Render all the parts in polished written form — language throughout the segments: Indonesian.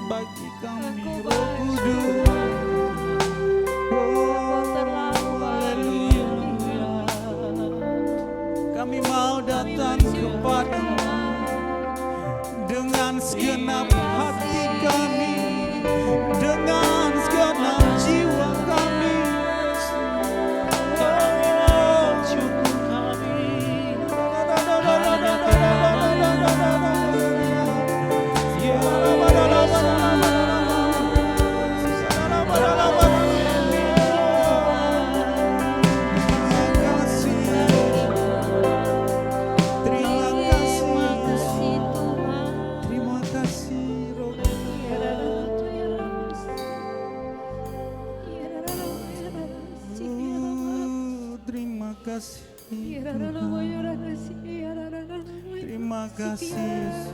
bagi kami, Roh Kudus. Oh, haleluya. Kami mau datang kepadamu dengan segenap hati kami, dengan segenap jiwa kami. Terima kasih Yesus.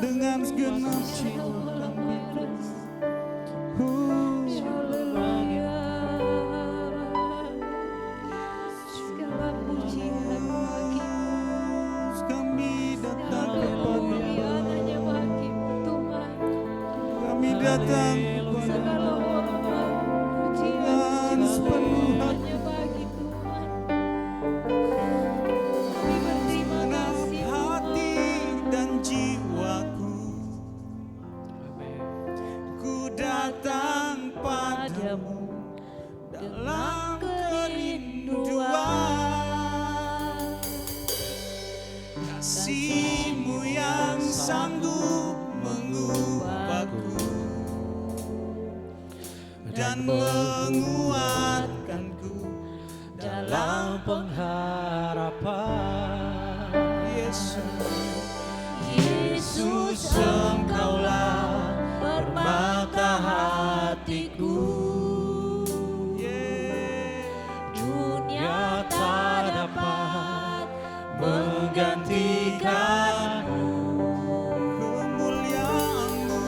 Dengan segenap jiwa kami, segala pujian bagi kami datang kepadamu, hanya bagi-Mu Tuhan. kami datang Segala hormat, pujian sepenuh hanya bagi Tuhan. Kami berterima kasih hati dan jiwaku. Ku datang padamu dalam kerinduan, kasih-Mu yang sanggup mengubahku dan menguatkanku dalam pengharapan. Yesus, Engkaulah permata hatiku. Dunia tak dapat menggantikanmu. Kemuliaan-Mu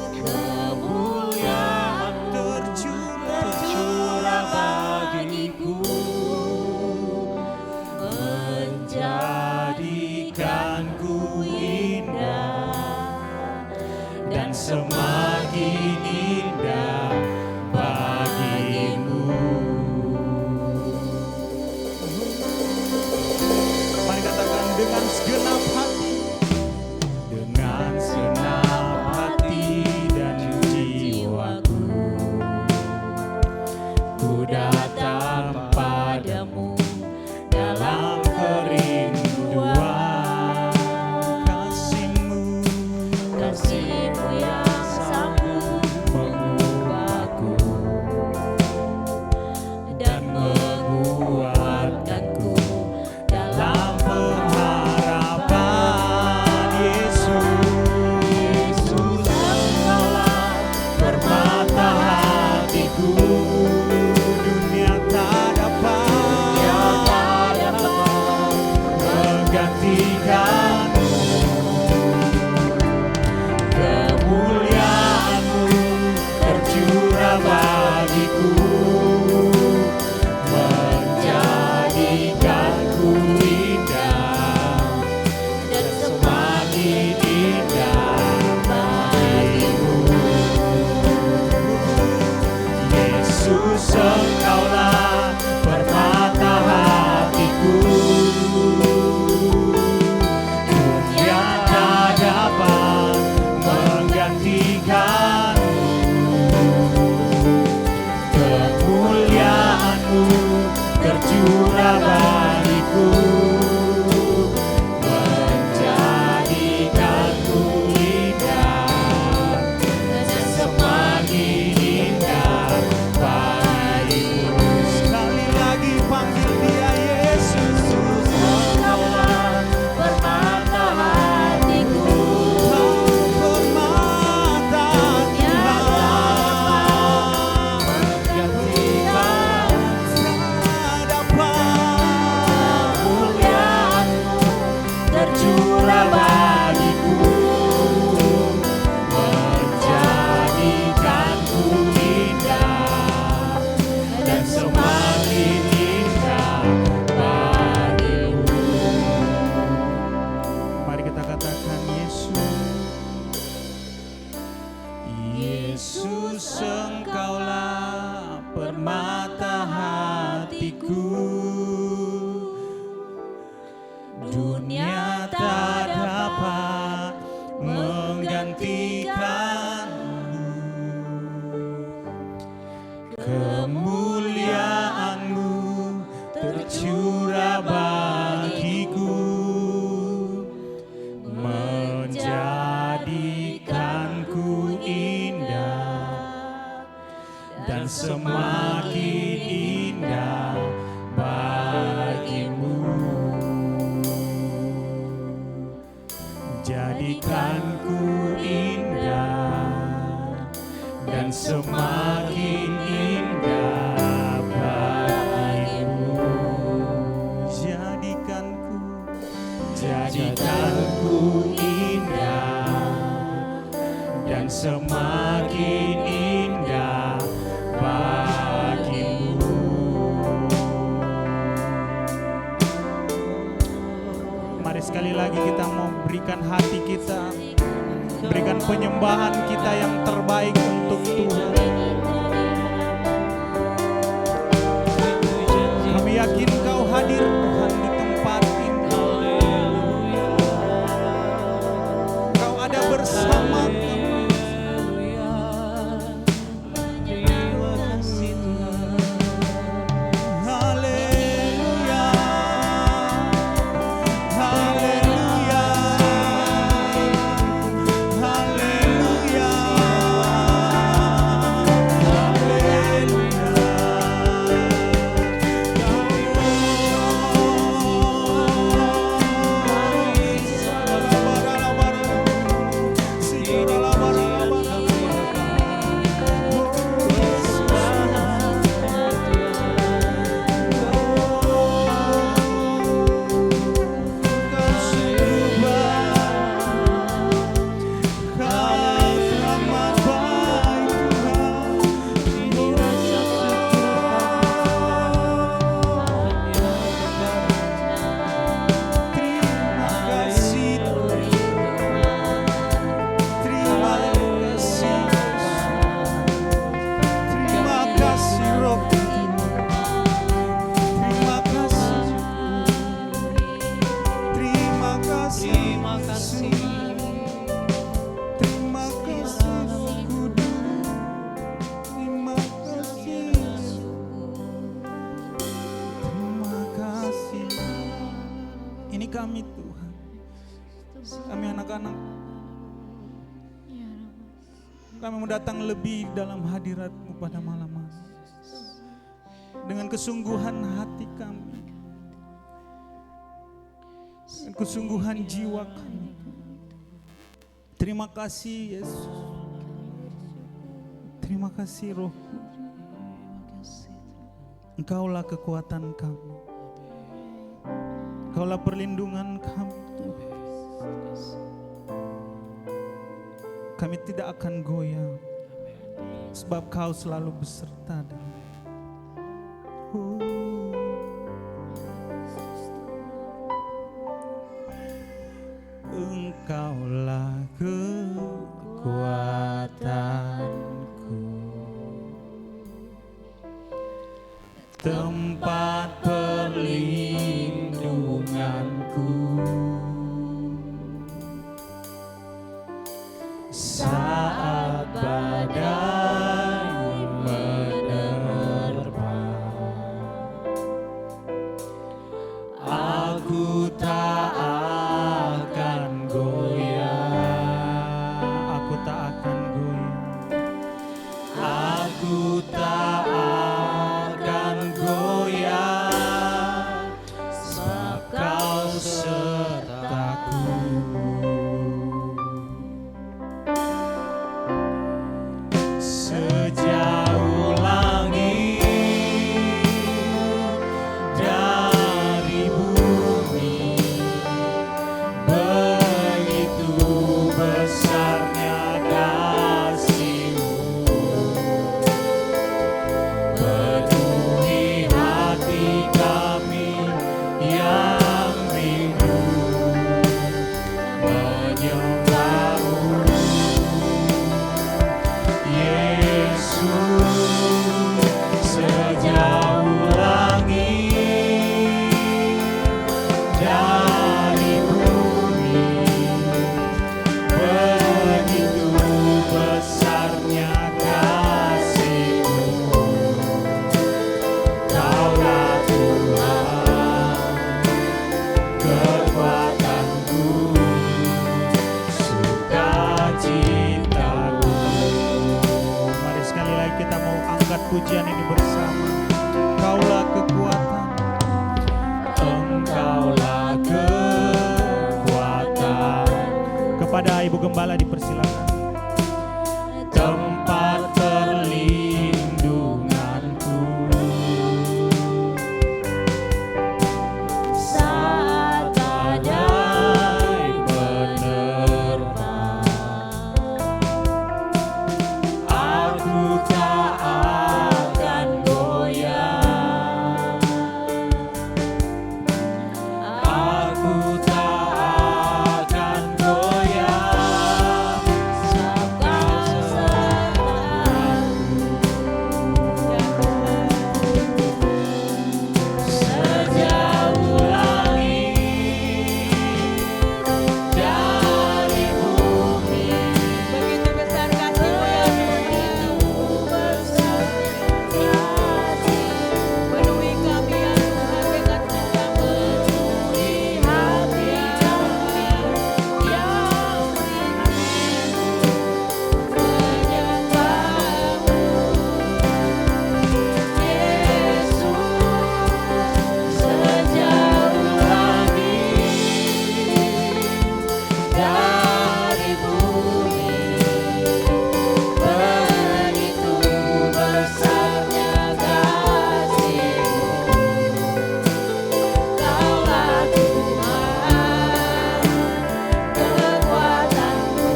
tercurah bagiku, menjadikanku indah dan semakin indah bagimu. Mari katakan dengan segenap hati, dengan segenap hati dan jiwaku, ku datang padamu dalam kerinduan. Kasih-Mu yang sanggup Yesus, Engkaulah permata hatiku. Dunia tak dapat menggantikanmu. Kemuliaan-Mu tercurah bagiku, menjadikanku indah dan semakin indah bagimu. Jadikanku indah dan semakin indah bagimu. Jadikanku indah dan semakin indah bagimu. Mari sekali lagi kita mau berikan hati kita, berikan penyembahan kita yang terbaik untuk Tuhan. Kami yakin Kau hadir Tuhan di tempat ini. Kau ada bersama kami. Haleluya, haleluya, haleluya, Kami Tuhan, kami anak-anak, kami mau datang lebih dalam hadirat-Mu pada malam hari. Dengan kesungguhan hati kami, dengan kesungguhan jiwa kami. Terima kasih Yesus, terima kasih Roh-Ku. Engkaulah kekuatan kami, Engkaulah perlindungan kami Tuhan. Kami tidak akan goyah, sebab Kau selalu beserta dengan Engkaulah kekuatanku, tempat perlindunganku saat badai menerpa. Aku tak akan goyah, aku tak akan goyah, aku tak akan goyah, sebab Kau sertaku. Sejauh langit dari bumi, begitu besarnya kasih-Mu, penuhi hati kami yang rindu menyembah-Mu. pujian ini bersama. Engkaulah kekuatan, Engkaulah kekuatan. Kepada Ibu Gembala dipersilakan. Tempat perlindunganku, Saat badai menerpa, aku tak akan goyah, aku tak akan goyah, sejauh langit dari bumi. begitu besar kasih-Mu ya Tuhan. Penuhi kami ya Tuhan dengan cinta, penuhi hati kami yang menyembah-Mu, Yesus. Sejauh langit dari bumi, begitu besarnya kasih-Mu. Kaulah Tuhan, kekuatanku,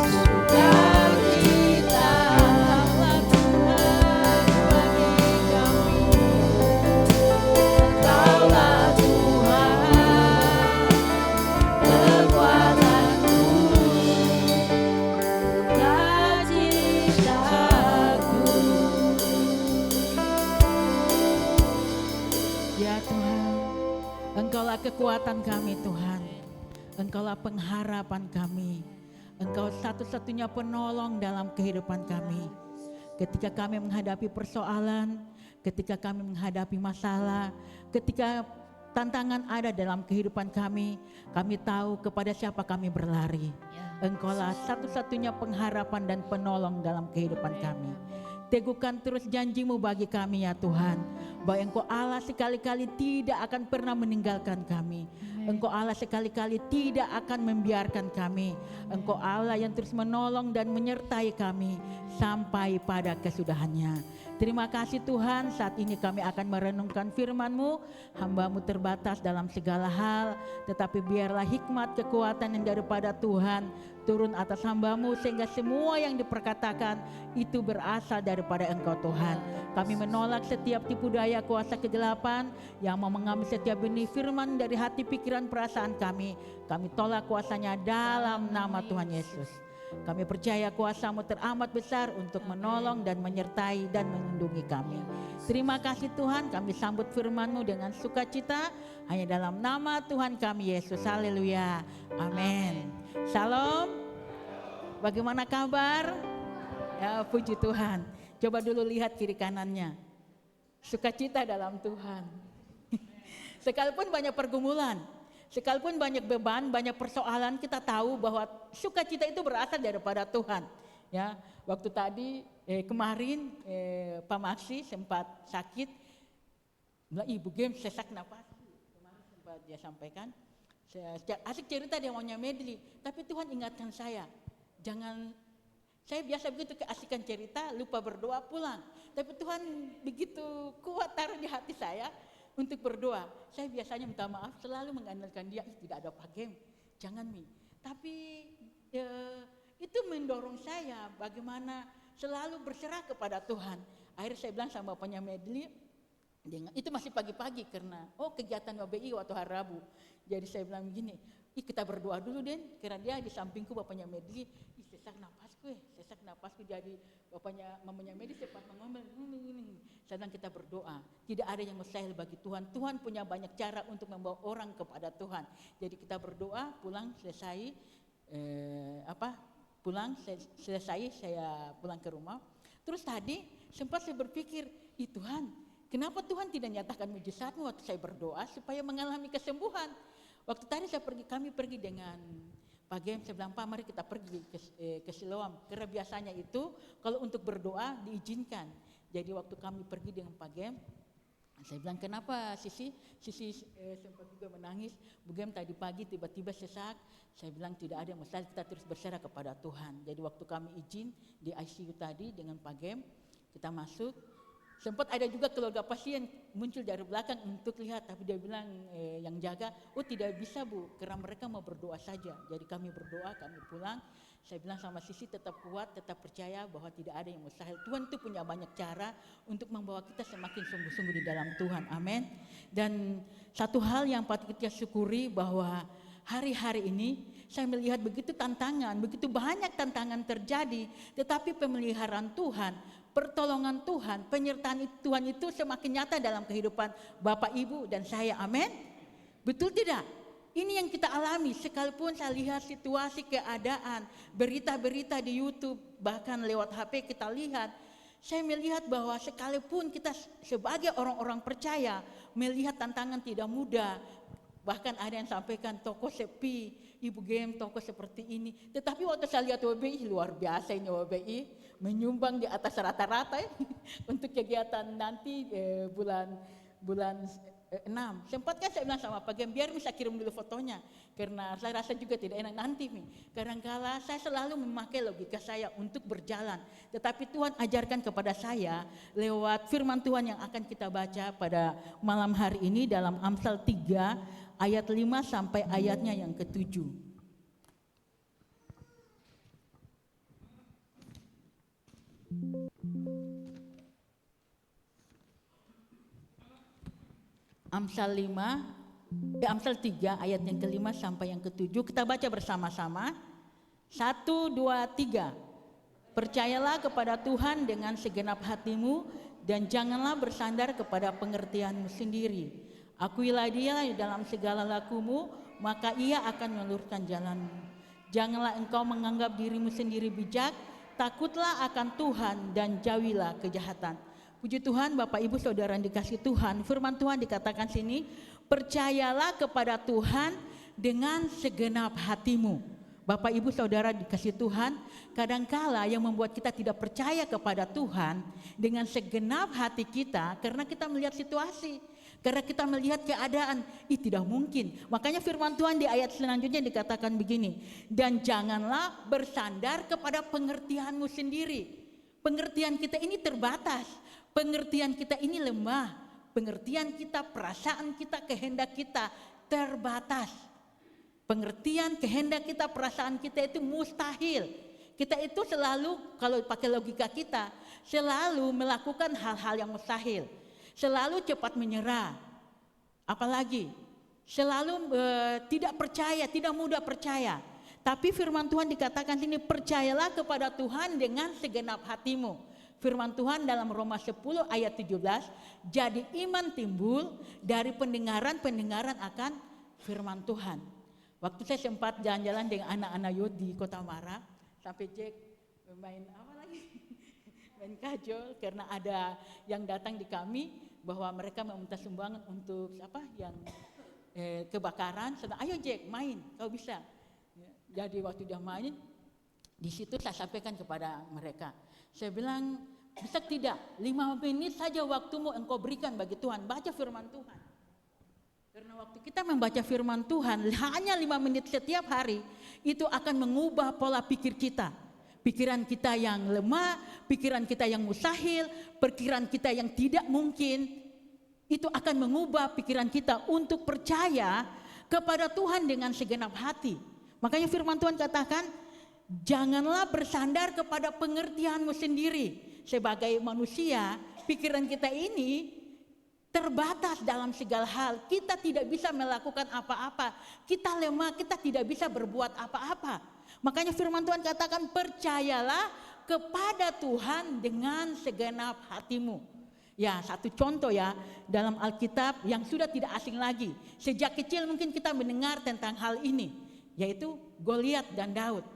sukacita. Kaulah Tuhan bagi kami. Kaulah Tuhan, kekuatanku, sukacitaku. Ya Tuhan, Engkaulah kekuatan kami Tuhan. Engkaulah pengharapan kami. Engkau satu-satunya penolong dalam kehidupan kami. Ketika kami menghadapi persoalan, ketika kami menghadapi masalah, ketika tantangan ada dalam kehidupan kami tahu kepada siapa kami berlari. Engkaulah satu-satunya pengharapan dan penolong dalam kehidupan kami. Teguhkan terus janji-Mu bagi kami ya Tuhan, bahwa Engkau Allah sekali-kali tidak akan pernah meninggalkan kami. Engkau Allah sekali-kali tidak akan membiarkan kami. Engkau Allah yang terus menolong dan menyertai kami sampai pada kesudahannya. Terima kasih Tuhan, saat ini kami akan merenungkan firman-Mu. Hamba-Mu terbatas dalam segala hal, tetapi biarlah hikmat kekuatan yang daripada Tuhan turun atas hamba-Mu, sehingga semua yang diperkatakan itu berasal daripada Engkau Tuhan. Kami menolak setiap tipu daya kuasa kegelapan yang mau mengambil setiap benih firman dari hati, pikiran, perasaan kami. Kami tolak kuasanya dalam nama Tuhan Yesus. Kami percaya kuasa-Mu teramat besar untuk menolong dan menyertai dan melindungi kami. Terima kasih Tuhan, kami sambut firman-Mu dengan sukacita hanya dalam nama Tuhan kami Yesus. Haleluya. Amin. Shalom. Bagaimana kabar? Ya, puji Tuhan. Coba dulu lihat kiri kanannya. Sukacita dalam Tuhan. Sekalipun banyak pergumulan, sekalipun banyak beban, banyak persoalan, kita tahu bahwa sukacita itu berasal daripada Tuhan. Ya, waktu tadi kemarin Pak Maksi sempat sakit, bilang Ibu Gem sesak napas. Kemarin sempat dia sampaikan, asik cerita dia maunya medley, tapi Tuhan ingatkan saya, jangan. Saya biasa begitu keasikan cerita, lupa berdoa pulang. Tapi Tuhan begitu kuat taruh di hati saya untuk berdoa. Saya biasanya minta maaf, selalu mengandalkan dia, tidak ada Pak Gem, jangan Mi. Tapi itu mendorong saya bagaimana selalu berserah kepada Tuhan. Akhirnya saya bilang sama bapaknya Medli, itu masih pagi-pagi karena kegiatan WBI waktu hari Rabu. Jadi saya bilang begini, kita berdoa dulu Den, karena dia di sampingku bapaknya Medli, sesak napasku, jadi bapaknya mamanya Medli sempat ngomel, saya bilang kita berdoa, tidak ada yang mustahil bagi Tuhan. Tuhan punya banyak cara untuk membawa orang kepada Tuhan. Jadi kita berdoa, pulang selesai selesai saya pulang ke rumah. Terus tadi sempat saya berpikir, Tuhan, kenapa Tuhan tidak nyatakan mujizat-Mu waktu saya berdoa supaya mengalami kesembuhan? Waktu tadi kami pergi dengan Pak Gem, saya bilang, Pak mari kita pergi ke Siloam. Karena biasanya itu kalau untuk berdoa diizinkan. Jadi waktu kami pergi dengan Pak Gem, saya bilang, kenapa Sisi? Sisi sempat juga menangis. Bu Gem tadi pagi tiba-tiba sesak. Saya bilang tidak ada masalah, kita terus berserah kepada Tuhan. Jadi waktu kami izin di ICU tadi dengan Pak Gem, kita masuk. Sempat ada juga keluarga pasien muncul dari belakang untuk lihat, tapi dia bilang yang jaga, oh tidak bisa Bu, karena mereka mau berdoa saja. Jadi kami berdoa, kami pulang. Saya bilang sama Sisi, tetap kuat, tetap percaya bahwa tidak ada yang mustahil. Tuhan itu punya banyak cara untuk membawa kita semakin sungguh-sungguh di dalam Tuhan. Amin. Dan satu hal yang patut kita syukuri bahwa hari-hari ini saya melihat begitu tantangan, begitu banyak tantangan terjadi, tetapi pemeliharaan Tuhan, pertolongan Tuhan, penyertaan Tuhan itu semakin nyata dalam kehidupan Bapak, Ibu, dan saya. Amin. Betul tidak? Ini yang kita alami, sekalipun saya lihat situasi, keadaan, berita-berita di YouTube, bahkan lewat HP kita lihat, saya melihat bahwa sekalipun kita sebagai orang-orang percaya melihat tantangan tidak mudah, bahkan ada yang sampaikan toko sepi, Ibu Gem toko seperti ini. Tetapi waktu saya lihat WBI, luar biasa ini WBI, menyumbang di atas rata-rata untuk kegiatan nanti bulan 6. Sempat kan saya bilang sama Pak Gem, biar bisa kirim dulu fotonya. Karena saya rasa juga tidak enak nanti nih. Kadang-kala saya selalu memakai logika saya untuk berjalan. Tetapi Tuhan ajarkan kepada saya lewat firman Tuhan yang akan kita baca pada malam hari ini dalam Amsal 3 ayat 5 sampai ayatnya yang ke-7. Amsal 3 ayat yang ke-5 sampai yang ke-7 kita baca bersama-sama. 1, 2, 3. Percayalah kepada Tuhan dengan segenap hatimu dan janganlah bersandar kepada pengertianmu sendiri. Akuilah Dia di dalam segala lakumu, maka Ia akan meluruskan jalanmu. Janganlah engkau menganggap dirimu sendiri bijak, takutlah akan Tuhan dan jauhilah kejahatan. Puji Tuhan, Bapak Ibu Saudara yang dikasihi Tuhan, firman Tuhan dikatakan sini, percayalah kepada Tuhan dengan segenap hatimu. Bapak Ibu Saudara dikasihi Tuhan, kadangkala yang membuat kita tidak percaya kepada Tuhan dengan segenap hati kita karena kita melihat situasi, karena kita melihat keadaan, tidak mungkin. Makanya firman Tuhan di ayat selanjutnya dikatakan begini, dan janganlah bersandar kepada pengertianmu sendiri. Pengertian kita ini terbatas. Pengertian kita ini lemah, pengertian kita, perasaan kita, kehendak kita terbatas. Pengertian, kehendak kita, perasaan kita itu mustahil. Kita itu selalu, kalau pakai logika kita, selalu melakukan hal-hal yang mustahil. Selalu cepat menyerah. Apalagi, selalu tidak percaya, tidak mudah percaya. Tapi firman Tuhan dikatakan sini, percayalah kepada Tuhan dengan segenap hatimu. Firman Tuhan dalam Roma 10 ayat 17, jadi iman timbul dari pendengaran akan firman Tuhan. Waktu saya sempat jalan-jalan dengan anak-anak Yud di Kota Mara, sampai Jack main apa lagi? Main kajol, karena ada yang datang di kami bahwa mereka meminta sumbangan untuk apa yang kebakaran. Sedang, ayo Jack main, kau bisa. Jadi waktu dia main, di situ saya sampaikan kepada mereka. Saya bilang, bisa tidak 5 menit saja waktumu engkau berikan bagi Tuhan, baca firman Tuhan. Karena waktu kita membaca firman Tuhan hanya 5 menit setiap hari, itu akan mengubah pola pikir kita. Pikiran kita yang lemah, pikiran kita yang mustahil, pikiran kita yang tidak mungkin, itu akan mengubah pikiran kita untuk percaya kepada Tuhan dengan segenap hati. Makanya firman Tuhan katakan, janganlah bersandar kepada pengertianmu sendiri. Sebagai manusia, pikiran kita ini terbatas dalam segala hal. Kita tidak bisa melakukan apa-apa. Kita lemah, kita tidak bisa berbuat apa-apa. Makanya firman Tuhan katakan, percayalah kepada Tuhan dengan segenap hatimu. Ya, satu contoh ya, dalam Alkitab yang sudah tidak asing lagi. Sejak kecil mungkin kita mendengar tentang hal ini, yaitu Goliat dan Daud.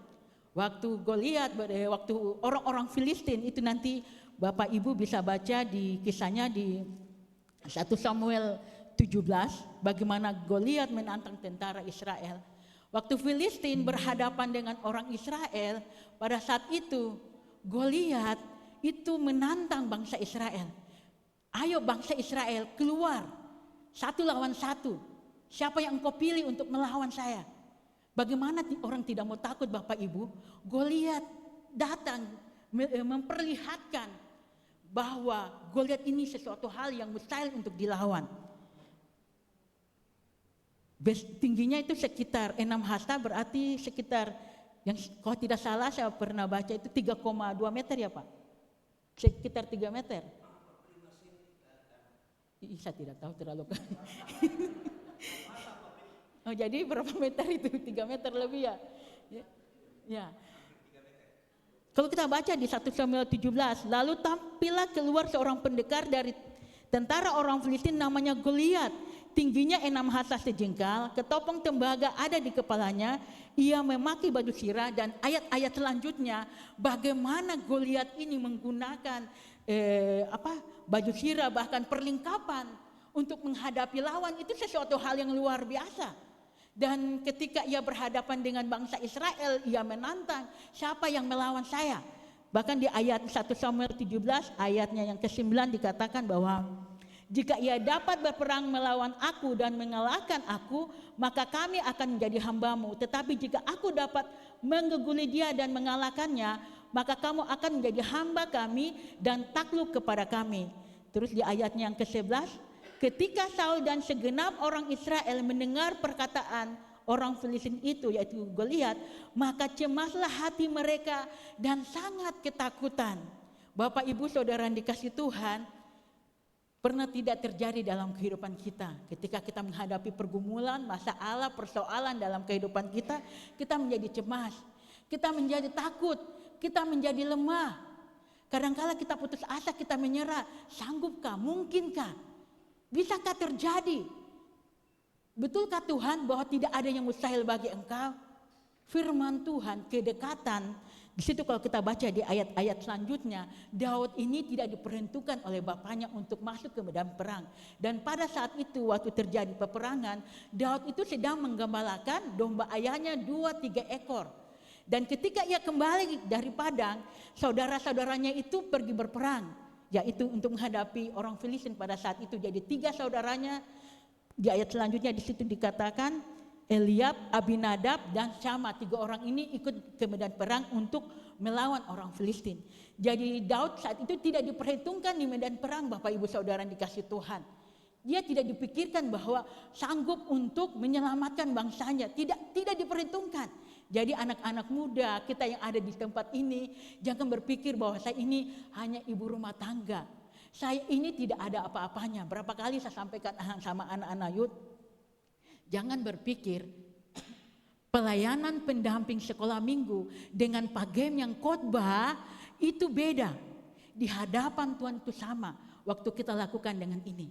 Waktu Goliat, waktu orang-orang Filistin itu nanti Bapak Ibu bisa baca di kisahnya di 1 Samuel 17, bagaimana Goliat menantang tentara Israel. Waktu Filistin berhadapan dengan orang Israel, pada saat itu Goliat itu menantang bangsa Israel. Ayo bangsa Israel keluar, 1 lawan 1. Siapa yang engkau pilih untuk melawan saya? Bagaimana orang tidak mau takut Bapak Ibu? Goliat datang memperlihatkan bahwa Goliat ini sesuatu hal yang mustahil untuk dilawan. Tingginya itu sekitar 6 hasta, berarti sekitar, yang kalau tidak salah saya pernah baca itu 3,2 meter ya Pak? Sekitar 3 meter. Saya tidak tahu terlalu. Oh, jadi berapa meter itu? 3 meter lebih ya? Ya. Kalau kita baca di 1 Samuel 17, lalu tampillah keluar seorang pendekar dari tentara orang Filistin namanya Goliat. Tingginya 6 hasta sejengkal, ketopong tembaga ada di kepalanya. Ia memakai baju sirah, dan ayat-ayat selanjutnya bagaimana Goliat ini menggunakan baju sirah, bahkan perlengkapan untuk menghadapi lawan, itu sesuatu hal yang luar biasa. Dan ketika ia berhadapan dengan bangsa Israel, ia menantang, siapa yang melawan saya? Bahkan di ayat 1 Samuel 17 ayatnya yang ke-9 dikatakan bahwa jika ia dapat berperang melawan aku dan mengalahkan aku, maka kami akan menjadi hambamu. Tetapi jika aku dapat mengguguli dia dan mengalahkannya, maka kamu akan menjadi hamba kami dan takluk kepada kami. Terus di ayatnya yang ke-11, ketika Saul dan segenap orang Israel mendengar perkataan orang Filistin itu, yaitu Goliat, maka cemaslah hati mereka dan sangat ketakutan. Bapak Ibu Saudara yang dikasihi Tuhan, pernah tidak terjadi dalam kehidupan kita ketika kita menghadapi pergumulan, masalah, persoalan dalam kehidupan kita menjadi cemas, kita menjadi takut, kita menjadi lemah. Kadang-kala kita putus asa, kita menyerah. Sanggupkah? Mungkinkah? Bisakah terjadi? Betulkah Tuhan bahwa tidak ada yang mustahil bagi engkau? Firman Tuhan, kedekatan. Di situ kalau kita baca di ayat-ayat selanjutnya, Daud ini tidak diperuntukkan oleh bapaknya untuk masuk ke medan perang. Dan pada saat itu waktu terjadi peperangan, Daud itu sedang menggembalakan domba ayahnya 2-3 ekor. Dan ketika ia kembali dari padang, saudara-saudaranya itu pergi berperang, yaitu untuk menghadapi orang Filistin pada saat itu. Jadi 3 saudaranya, di ayat selanjutnya di situ dikatakan Eliab, Abinadab, dan Syama. 3 orang ini ikut ke medan perang untuk melawan orang Filistin. Jadi Daud saat itu tidak diperhitungkan di medan perang, Bapak Ibu Saudara yang dikasihi Tuhan. Dia tidak dipikirkan bahwa sanggup untuk menyelamatkan bangsanya. Tidak diperhitungkan. Jadi anak-anak muda kita yang ada di tempat ini, jangan berpikir bahwa saya ini hanya ibu rumah tangga. Saya ini tidak ada apa-apanya. Berapa kali saya sampaikan sama anak-anak youth, jangan berpikir pelayanan pendamping sekolah minggu dengan Pak Gem yang khotbah itu beda. Di hadapan Tuhan itu sama waktu kita lakukan dengan ini.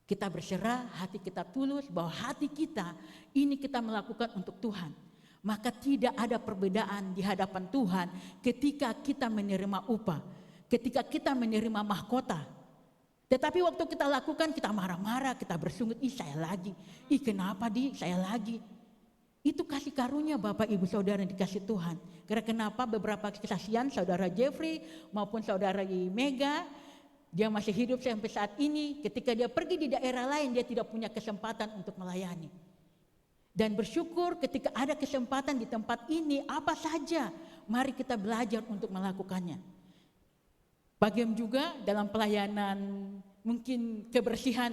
Kita berserah, hati kita tulus bahwa hati kita ini kita melakukan untuk Tuhan. Maka tidak ada perbedaan di hadapan Tuhan ketika kita menerima upah, ketika kita menerima mahkota. Tetapi waktu kita lakukan, kita marah-marah, kita bersungut, saya lagi, kenapa saya lagi. Itu kasih karunia Bapak Ibu Saudara yang dikasih Tuhan. Karena kenapa beberapa kesaksian saudara Jeffrey maupun saudara Mega, dia masih hidup sampai saat ini, ketika dia pergi di daerah lain, dia tidak punya kesempatan untuk melayani. Dan bersyukur ketika ada kesempatan di tempat ini, apa saja, mari kita belajar untuk melakukannya. Bagian juga dalam pelayanan mungkin kebersihan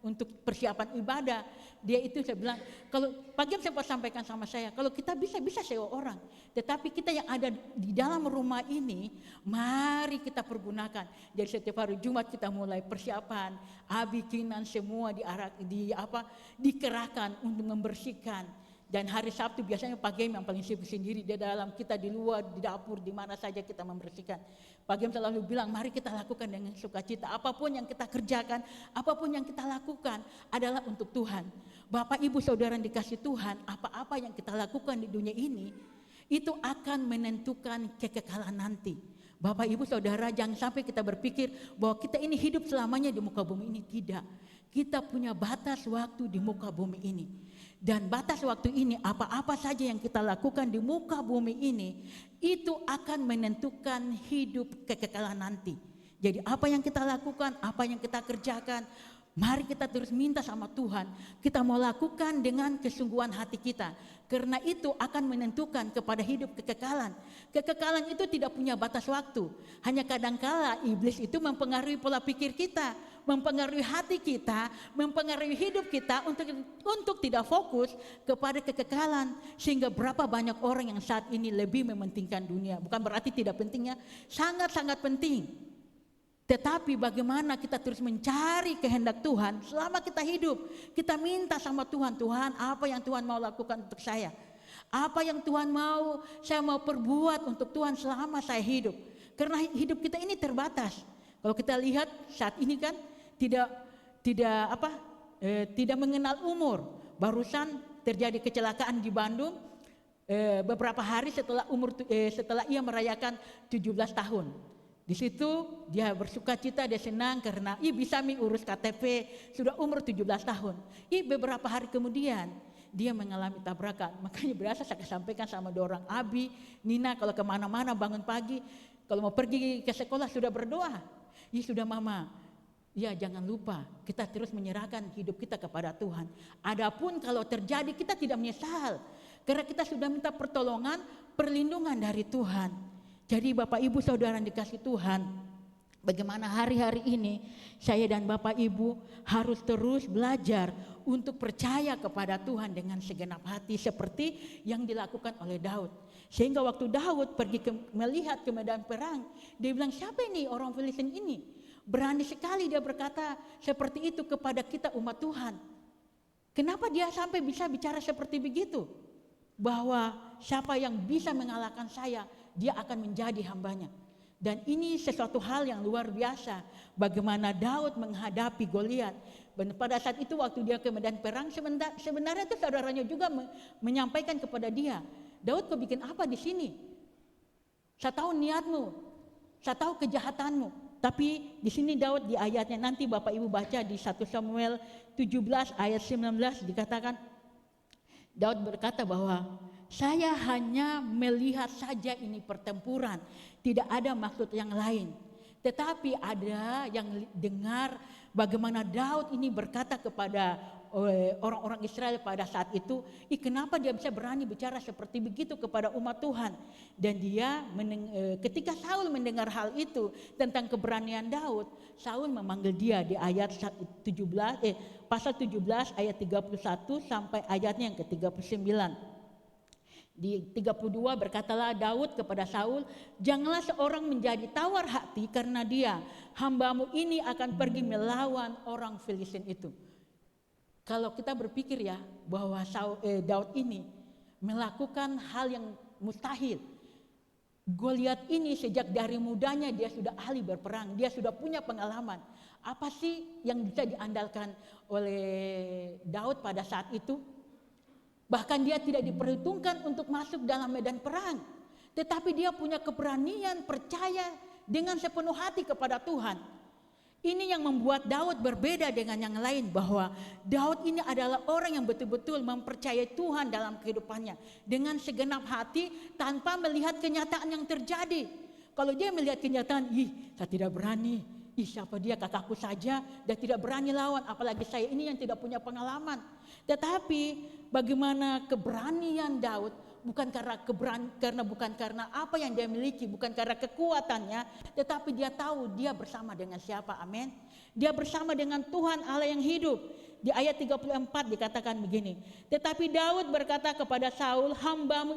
untuk persiapan ibadah, dia itu saya bilang, kalau pagi sempat sampaikan sama saya, kalau kita bisa sewa orang, tetapi kita yang ada di dalam rumah ini, mari kita pergunakan. Jadi setiap hari Jumat kita mulai persiapan, Abi, Kinan semua dikerahkan untuk membersihkan. Dan hari Sabtu biasanya Pak Gem yang paling sibuk sendiri, di dalam, kita di luar, di dapur, di mana saja kita membersihkan. Pak Gem selalu bilang, mari kita lakukan dengan sukacita. Apapun yang kita kerjakan, apapun yang kita lakukan adalah untuk Tuhan. Bapak Ibu Saudara yang dikasih Tuhan, apa-apa yang kita lakukan di dunia ini, itu akan menentukan kekekalan nanti. Bapak Ibu Saudara, jangan sampai kita berpikir bahwa kita ini hidup selamanya di muka bumi ini. Tidak. Kita punya batas waktu di muka bumi ini. Dan batas waktu ini, apa-apa saja yang kita lakukan di muka bumi ini, itu akan menentukan hidup kekekalan nanti. Jadi apa yang kita lakukan, apa yang kita kerjakan, mari kita terus minta sama Tuhan. Kita mau lakukan dengan kesungguhan hati kita. Karena itu akan menentukan kepada hidup kekekalan. Kekekalan itu tidak punya batas waktu. Hanya kadangkala iblis itu mempengaruhi pola pikir kita, mempengaruhi hati kita, mempengaruhi hidup kita untuk tidak fokus kepada kekekalan. Sehingga berapa banyak orang yang saat ini lebih mementingkan dunia. Bukan berarti tidak pentingnya, sangat-sangat penting. Tetapi bagaimana kita terus mencari kehendak Tuhan selama kita hidup. Kita minta sama Tuhan, Tuhan apa yang Tuhan mau lakukan untuk saya? Apa yang Tuhan mau, saya mau perbuat untuk Tuhan selama saya hidup. Karena hidup kita ini terbatas. Kalau kita lihat saat ini kan tidak mengenal umur. Barusan terjadi kecelakaan di Bandung beberapa hari setelah ia merayakan 17 tahun. Di situ dia bersuka cita, dia senang karena bisa urus KTP, sudah umur 17 tahun. Beberapa hari kemudian dia mengalami tabrakan. Makanya biasa saya sampaikan sama dua orang, Abi, Nina kalau kemana-mana bangun pagi, kalau mau pergi ke sekolah sudah berdoa. Sudah mama. Ya jangan lupa kita terus menyerahkan hidup kita kepada Tuhan. Adapun kalau terjadi kita tidak menyesal. Karena kita sudah minta pertolongan, perlindungan dari Tuhan. Jadi Bapak Ibu Saudara yang dikasih Tuhan, bagaimana hari-hari ini saya dan Bapak Ibu harus terus belajar untuk percaya kepada Tuhan dengan segenap hati seperti yang dilakukan oleh Daud. Sehingga waktu Daud pergi melihat ke medan perang, dia bilang siapa ini orang Filistin ini? Berani sekali dia berkata seperti itu kepada kita umat Tuhan. Kenapa dia sampai bisa bicara seperti begitu? Bahwa siapa yang bisa mengalahkan saya, dia akan menjadi hambanya. Dan ini sesuatu hal yang luar biasa. Bagaimana Daud menghadapi Goliat. Pada saat itu waktu dia ke medan perang, sebenarnya itu saudaranya juga menyampaikan kepada dia, Daud kau bikin apa di sini? Saya tahu niatmu, saya tahu kejahatanmu. Tapi di sini Daud di ayatnya nanti Bapak Ibu baca di 1 Samuel 17 ayat 19 dikatakan, Daud berkata bahwa saya hanya melihat saja ini pertempuran, tidak ada maksud yang lain. Tetapi ada yang dengar bagaimana Daud ini berkata kepada orang-orang Israel pada saat itu, kenapa dia bisa berani bicara seperti begitu kepada umat Tuhan? Dan dia ketika Saul mendengar hal itu tentang keberanian Daud, Saul memanggil dia di ayat pasal 17 ayat 31 sampai ayatnya yang ke-39. Di 32 berkatalah Daud kepada Saul, janganlah seorang menjadi tawar hati karena dia, hambamu ini akan pergi melawan orang Filistin itu. Kalau kita berpikir ya bahwa Daud ini melakukan hal yang mustahil. Goliat ini sejak dari mudanya dia sudah ahli berperang, dia sudah punya pengalaman. Apa sih yang bisa diandalkan oleh Daud pada saat itu? Bahkan dia tidak diperhitungkan untuk masuk dalam medan perang. Tetapi dia punya keberanian percaya dengan sepenuh hati kepada Tuhan. Ini yang membuat Daud berbeda dengan yang lain. Bahwa Daud ini adalah orang yang betul-betul mempercayai Tuhan dalam kehidupannya. Dengan segenap hati tanpa melihat kenyataan yang terjadi. Kalau dia melihat kenyataan, saya tidak berani. Siapa dia, kakakku saja, dan tidak berani lawan. Apalagi saya ini yang tidak punya pengalaman. Tetapi bagaimana keberanian Daud bukan karena apa yang dia miliki, bukan karena kekuatannya, tetapi dia tahu dia bersama dengan siapa. Amin. Dia bersama dengan Tuhan Allah yang hidup. Di ayat 34 dikatakan begini. Tetapi Daud berkata kepada Saul, hambamu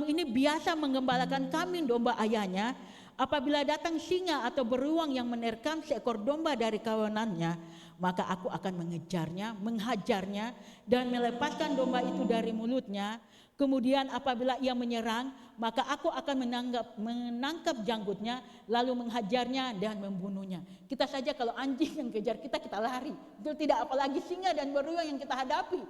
ini biasa menggembalakan kambing domba ayahnya. Apabila datang singa atau beruang yang menerkam seekor domba dari kawanannya, maka aku akan mengejarnya, menghajarnya, dan melepaskan domba itu dari mulutnya. Kemudian apabila ia menyerang, maka aku akan menangkap janggutnya, lalu menghajarnya dan membunuhnya. Kita saja kalau anjing yang kejar kita lari. Betul tidak? Apalagi singa dan beruang yang kita hadapi.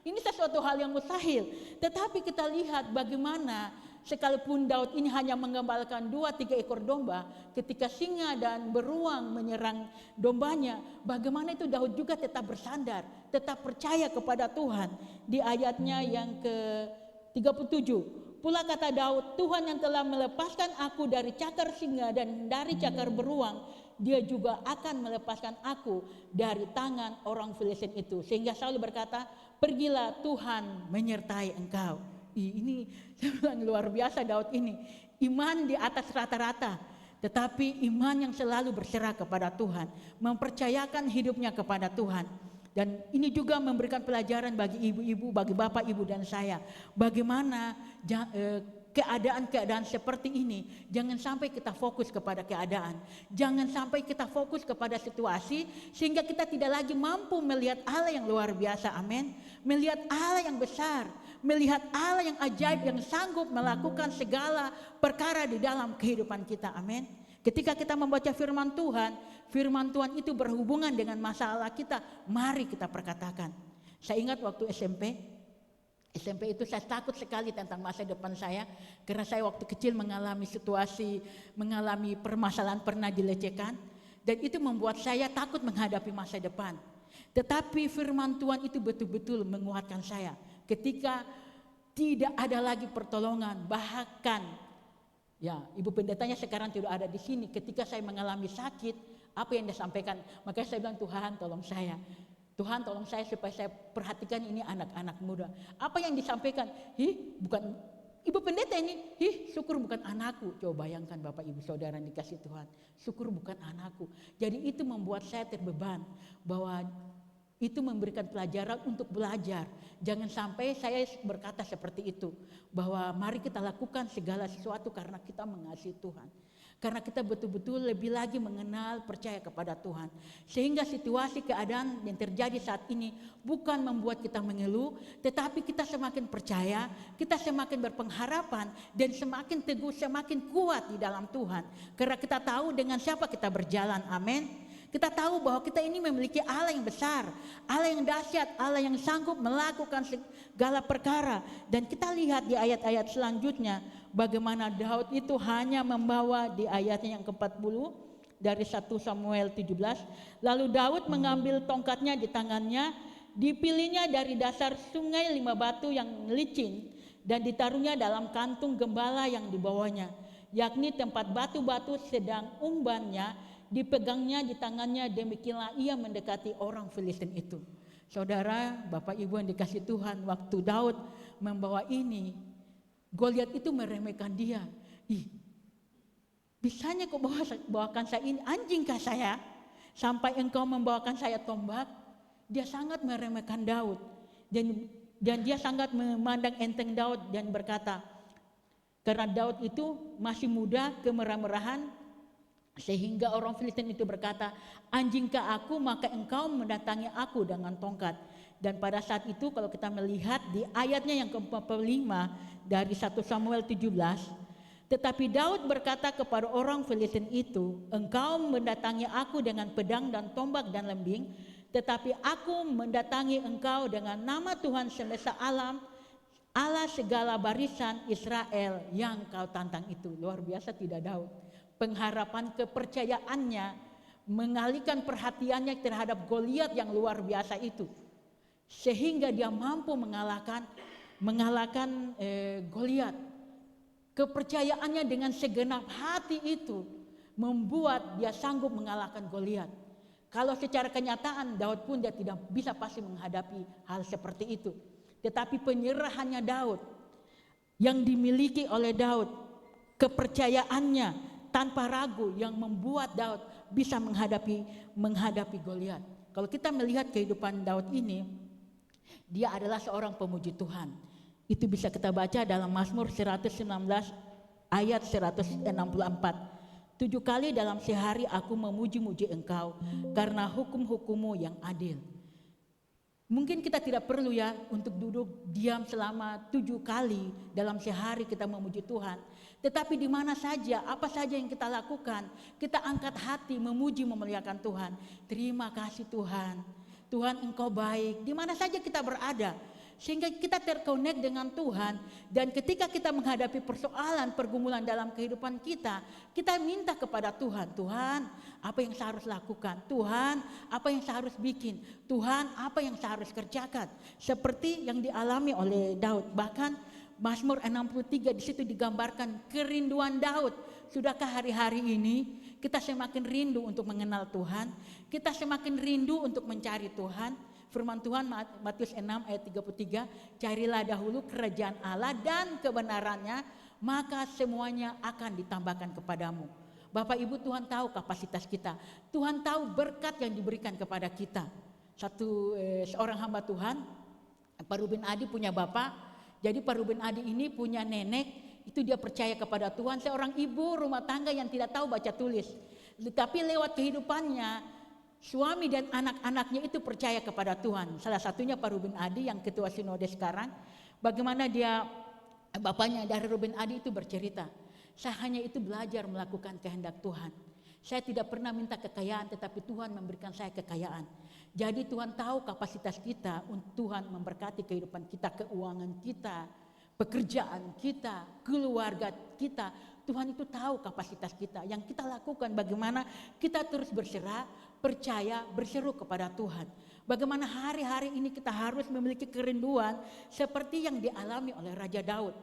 Ini sesuatu hal yang mustahil. Tetapi kita lihat bagaimana sekalipun Daud ini hanya menggembalakan 2-3 ekor domba, ketika singa dan beruang menyerang dombanya, bagaimana itu Daud juga tetap bersandar, tetap percaya kepada Tuhan. Di ayatnya yang ke-37, pula kata Daud, Tuhan yang telah melepaskan aku dari cakar singa dan dari cakar beruang, Dia juga akan melepaskan aku dari tangan orang Filistin itu. Sehingga Saul berkata, pergilah, Tuhan menyertai engkau. Ini yang luar biasa Daud ini. Iman di atas rata-rata, tetapi iman yang selalu berserah kepada Tuhan, mempercayakan hidupnya kepada Tuhan. Dan ini juga memberikan pelajaran bagi ibu-ibu, bagi bapak, ibu dan saya. Bagaimana keadaan-keadaan seperti ini, jangan sampai kita fokus kepada keadaan. Jangan sampai kita fokus kepada situasi sehingga kita tidak lagi mampu melihat Allah yang luar biasa. Amin. Melihat Allah yang besar, melihat Allah yang ajaib, yang sanggup melakukan segala perkara di dalam kehidupan kita. Amin. Ketika kita membaca firman Tuhan itu berhubungan dengan masalah kita, mari kita perkatakan. Saya ingat waktu SMP itu saya takut sekali tentang masa depan saya, karena saya waktu kecil mengalami permasalahan, pernah dilecehkan, dan itu membuat saya takut menghadapi masa depan. Tetapi firman Tuhan itu betul-betul menguatkan saya ketika tidak ada lagi pertolongan, bahkan ya, ibu pendetanya sekarang tidak ada di sini. Ketika saya mengalami sakit, apa yang dia sampaikan? Makanya saya bilang, Tuhan tolong saya. Tuhan tolong saya supaya saya perhatikan ini anak-anak muda. Apa yang disampaikan? Bukan ibu pendeta ini. Syukur bukan anakku. Coba bayangkan Bapak Ibu Saudara yang dikasih Tuhan. Syukur bukan anakku. Jadi itu membuat saya terbeban bahwa itu memberikan pelajaran untuk belajar. Jangan sampai saya berkata seperti itu, bahwa mari kita lakukan segala sesuatu karena kita mengasihi Tuhan. Karena kita betul-betul lebih lagi mengenal, percaya kepada Tuhan. Sehingga situasi keadaan yang terjadi saat ini bukan membuat kita mengeluh, tetapi kita semakin percaya, kita semakin berpengharapan, dan semakin teguh, semakin kuat di dalam Tuhan. Karena kita tahu dengan siapa kita berjalan. Amin. Kita tahu bahwa kita ini memiliki Allah yang besar, Allah yang dahsyat, Allah yang sanggup melakukan segala perkara. Dan kita lihat di ayat-ayat selanjutnya bagaimana Daud itu hanya membawa, di ayatnya yang ke-40 dari 1 Samuel 17. Lalu Daud mengambil tongkatnya di tangannya, dipilihnya dari dasar sungai 5 batu yang licin dan ditaruhnya dalam kantung gembala yang dibawanya, yakni tempat batu-batu sedang umbannya dipegangnya di tangannya. Demikianlah ia mendekati orang Filistin itu. Saudara, Bapak Ibu yang dikasih Tuhan, waktu Daud membawa ini, Goliat itu meremehkan dia. Bisanya kau bawakan saya ini, anjingkah saya sampai engkau membawakan saya tombak? Dia sangat meremehkan Daud, dan dia sangat memandang enteng Daud dan berkata, karena Daud itu masih muda, kemerah-merahan, sehingga orang Filistin itu berkata, anjingkah aku, maka engkau mendatangi aku dengan tongkat. Dan pada saat itu kalau kita melihat di ayatnya yang ke-45 dari 1 Samuel 17, tetapi Daud berkata kepada orang Filistin itu, engkau mendatangi aku dengan pedang dan tombak dan lembing, tetapi aku mendatangi engkau dengan nama Tuhan semesta alam, Allah segala barisan Israel yang kau tantang itu. Luar biasa tidak Daud? Pengharapan, kepercayaannya mengalihkan perhatiannya terhadap Goliat yang luar biasa itu, sehingga dia mampu mengalahkan Goliat. Kepercayaannya dengan segenap hati itu membuat dia sanggup mengalahkan Goliat. Kalau secara kenyataan Daud pun dia tidak bisa pasti menghadapi hal seperti itu, tetapi penyerahannya Daud yang dimiliki oleh Daud, kepercayaannya tanpa ragu yang membuat Daud bisa menghadapi Goliat. Kalau kita melihat kehidupan Daud ini, dia adalah seorang pemuji Tuhan. Itu bisa kita baca dalam Mazmur 119 ayat 164. 7 kali dalam sehari aku memuji-muji engkau karena hukum-hukummu yang adil. Mungkin kita tidak perlu ya untuk duduk diam selama 7 kali dalam sehari kita memuji Tuhan. Tetapi di mana saja, apa saja yang kita lakukan, kita angkat hati memuji memuliakan Tuhan. Terima kasih Tuhan, Tuhan engkau baik. Di mana saja kita berada, Sehingga kita terkonek dengan Tuhan, dan ketika kita menghadapi persoalan, pergumulan dalam kehidupan kita, kita minta kepada Tuhan, Tuhan apa yang saya harus lakukan, Tuhan apa yang saya harus bikin, Tuhan apa yang saya harus kerjakan. Seperti yang dialami oleh Daud. Bahkan Mazmur 63 di situ digambarkan kerinduan Daud. Sudahkah hari-hari ini kita semakin rindu untuk mengenal Tuhan, kita semakin rindu untuk mencari Tuhan? Firman Tuhan Matius 6 ayat 33, carilah dahulu kerajaan Allah dan kebenarannya, maka semuanya akan ditambahkan kepadamu. Bapak Ibu, Tuhan tahu kapasitas kita, Tuhan tahu berkat yang diberikan kepada kita. Seorang hamba Tuhan, Pak Ruben Adi punya bapak, jadi Pak Ruben Adi ini punya nenek, itu dia percaya kepada Tuhan, seorang ibu rumah tangga yang tidak tahu baca tulis. Tetapi lewat kehidupannya, suami dan anak-anaknya itu percaya kepada Tuhan. Salah satunya Pak Ruben Adi yang ketua sinode sekarang. Bagaimana bapaknya dari Ruben Adi itu bercerita, saya hanya itu belajar melakukan kehendak Tuhan. Saya tidak pernah minta kekayaan, tetapi Tuhan memberikan saya kekayaan. Jadi Tuhan tahu kapasitas kita, Tuhan memberkati kehidupan kita, keuangan kita, pekerjaan kita, keluarga kita. Tuhan itu tahu kapasitas kita. Yang kita lakukan bagaimana kita terus berserah, percaya, berseru kepada Tuhan. Bagaimana hari-hari ini kita harus memiliki kerinduan seperti yang dialami oleh Raja Daud.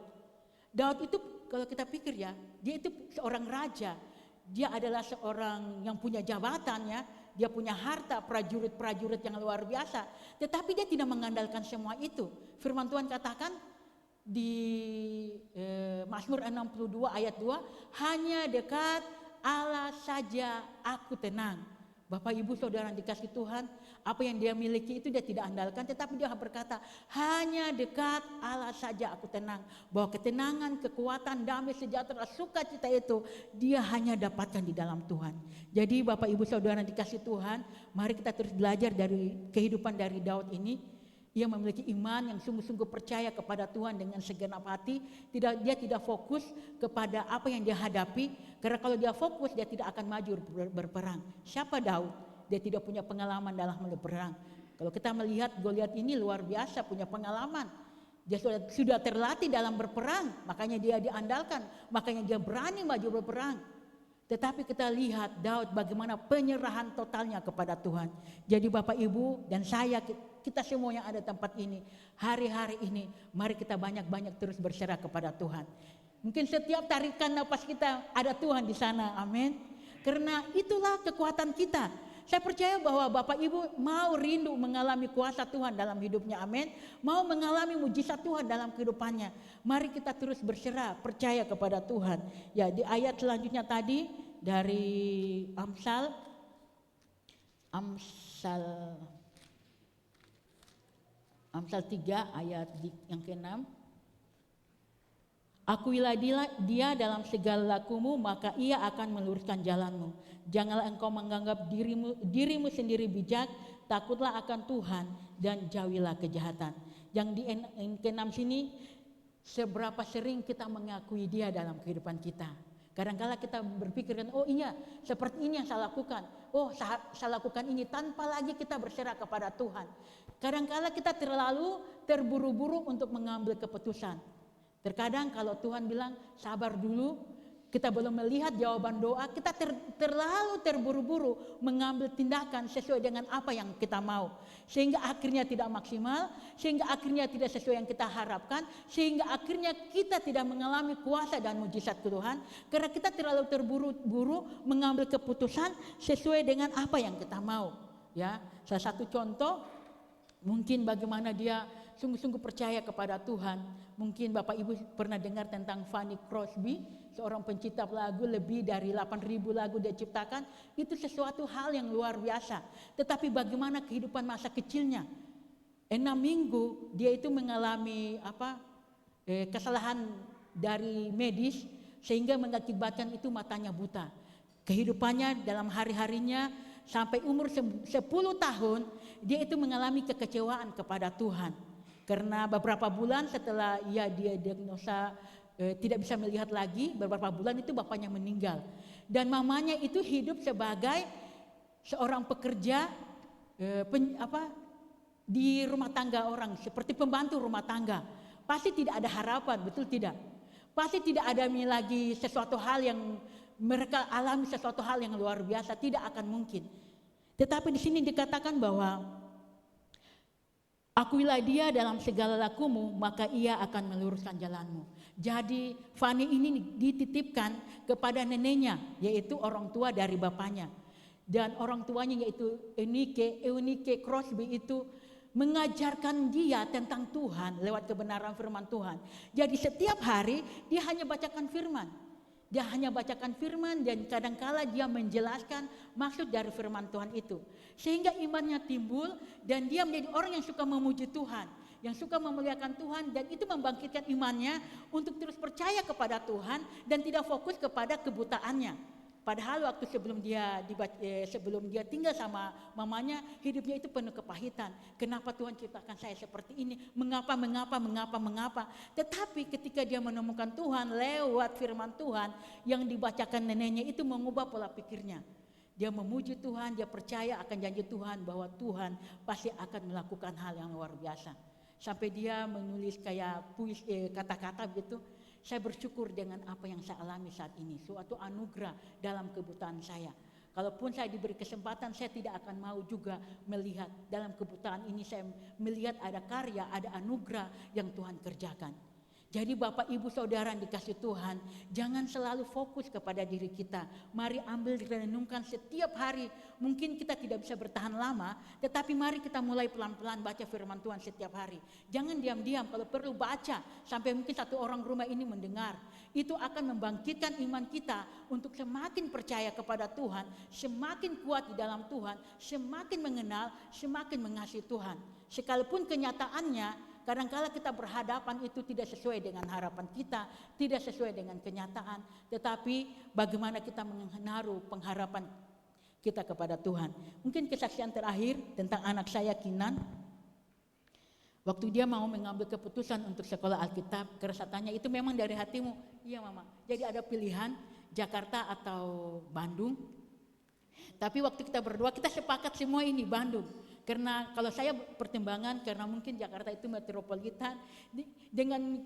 Daud itu kalau kita pikir ya, dia itu seorang raja. Dia adalah seorang yang punya jabatannya, dia punya harta, prajurit-prajurit yang luar biasa. Tetapi dia tidak mengandalkan semua itu. Firman Tuhan katakan di Mazmur 62 ayat 2, hanya dekat Allah saja aku tenang. Bapak Ibu Saudara yang dikasihi Tuhan, apa yang dia miliki itu dia tidak andalkan, tetapi dia berkata, hanya dekat Allah saja aku tenang. Bahwa ketenangan, kekuatan, damai, sejahtera, sukacita itu dia hanya dapatkan di dalam Tuhan. Jadi Bapak Ibu Saudara yang dikasihi Tuhan, mari kita terus belajar dari kehidupan dari Daud ini. Ia memiliki iman yang sungguh-sungguh percaya kepada Tuhan dengan segenap hati. Dia tidak fokus kepada apa yang dia hadapi. Karena kalau dia fokus, dia tidak akan maju berperang. Siapa Daud? Dia tidak punya pengalaman dalam berperang. Kalau kita melihat Goliat ini luar biasa, punya pengalaman. Dia sudah terlatih dalam berperang, makanya dia diandalkan. Makanya dia berani maju berperang. Tetapi kita lihat Daud bagaimana penyerahan totalnya kepada Tuhan. Jadi Bapak Ibu dan saya, kita semua yang ada tempat ini, hari-hari ini mari kita banyak-banyak terus berserah kepada Tuhan. Mungkin setiap tarikan napas kita ada Tuhan di sana, amin. Karena itulah kekuatan kita. Saya percaya bahwa Bapak Ibu mau rindu mengalami kuasa Tuhan dalam hidupnya, amin. Mau mengalami mujizat Tuhan dalam kehidupannya. Mari kita terus berserah, percaya kepada Tuhan. Ya, di ayat selanjutnya tadi dari Amsal 3 ayat yang ke-6. Akuilah dia dalam segala lakumu, maka ia akan meluruskan jalanmu. Janganlah engkau menganggap dirimu sendiri bijak, takutlah akan Tuhan dan jauhilah kejahatan. Yang di ke-6 sini, seberapa sering kita mengakui dia dalam kehidupan kita. Kadang-kala kita berpikir, oh iya seperti ini yang saya lakukan. Oh saya lakukan ini tanpa lagi kita berserah kepada Tuhan. Kadang-kala kita terlalu terburu-buru untuk mengambil keputusan. Terkadang kalau Tuhan bilang sabar dulu, kita belum melihat jawaban doa, kita terlalu terburu-buru mengambil tindakan sesuai dengan apa yang kita mau. Sehingga akhirnya tidak maksimal, sehingga akhirnya tidak sesuai yang kita harapkan, sehingga akhirnya kita tidak mengalami kuasa dan mujizat Tuhan. Karena kita terlalu terburu-buru mengambil keputusan sesuai dengan apa yang kita mau. Ya, salah satu contoh, mungkin bagaimana dia sungguh-sungguh percaya kepada Tuhan. Mungkin Bapak Ibu pernah dengar tentang Fanny Crosby, seorang pencipta lagu, lebih dari 8.000 lagu dia ciptakan. Itu sesuatu hal yang luar biasa. Tetapi bagaimana kehidupan masa kecilnya? 6 minggu dia itu mengalami kesalahan dari medis sehingga mengakibatkan itu matanya buta. Kehidupannya dalam hari-harinya sampai umur 10 tahun dia itu mengalami kekecewaan kepada Tuhan. Karena beberapa bulan setelah dia diagnosa tidak bisa melihat lagi, beberapa bulan itu bapaknya meninggal. Dan mamanya itu hidup sebagai seorang pekerja di rumah tangga orang, seperti pembantu rumah tangga, pasti tidak ada harapan, betul tidak? Pasti tidak ada lagi sesuatu hal yang mereka alami, sesuatu hal yang luar biasa, tidak akan mungkin. Tetapi di sini dikatakan bahwa akuilah dia dalam segala lakumu, maka ia akan meluruskan jalanmu. Jadi Fani ini dititipkan kepada neneknya, yaitu orang tua dari bapaknya. Dan orang tuanya yaitu Eunike Crosby itu mengajarkan dia tentang Tuhan lewat kebenaran firman Tuhan. Jadi setiap hari dia hanya bacakan firman. Dia hanya bacakan firman dan kadangkala dia menjelaskan maksud dari firman Tuhan itu. Sehingga imannya timbul dan dia menjadi orang yang suka memuji Tuhan, yang suka memuliakan Tuhan, dan itu membangkitkan imannya untuk terus percaya kepada Tuhan dan tidak fokus kepada kebutaannya. Padahal waktu sebelum dia tinggal sama mamanya, hidupnya itu penuh kepahitan. Kenapa Tuhan ciptakan saya seperti ini? Mengapa? Tetapi ketika dia menemukan Tuhan lewat firman Tuhan yang dibacakan neneknya, itu mengubah pola pikirnya. Dia memuji Tuhan, dia percaya akan janji Tuhan bahwa Tuhan pasti akan melakukan hal yang luar biasa. Sampai dia menulis kayak kata-kata gitu. Saya bersyukur dengan apa yang saya alami saat ini, suatu anugerah dalam kebutaan saya. Kalaupun saya diberi kesempatan, saya tidak akan mau juga melihat dalam kebutaan ini, saya melihat ada karya, ada anugerah yang Tuhan kerjakan. Jadi Bapak Ibu Saudara yang dikasih Tuhan, jangan selalu fokus kepada diri kita. Mari ambil renungkan setiap hari. Mungkin kita tidak bisa bertahan lama, tetapi mari kita mulai pelan-pelan baca firman Tuhan setiap hari. Jangan diam-diam, kalau perlu baca sampai mungkin satu orang rumah ini mendengar. Itu akan membangkitkan iman kita untuk semakin percaya kepada Tuhan, semakin kuat di dalam Tuhan, semakin mengenal, semakin mengasihi Tuhan. Sekalipun kenyataannya kadang-kala kita berhadapan itu tidak sesuai dengan harapan kita, tidak sesuai dengan kenyataan. Tetapi bagaimana kita menaruh pengharapan kita kepada Tuhan. Mungkin kesaksian terakhir tentang anak saya Kinan. Waktu dia mau mengambil keputusan untuk sekolah Alkitab, keresatannya itu memang dari hatimu. Iya Mama, jadi ada pilihan Jakarta atau Bandung. Tapi waktu kita berdua, kita sepakat semua ini Bandung. Karena kalau saya pertimbangan, karena mungkin Jakarta itu metropolitan, dengan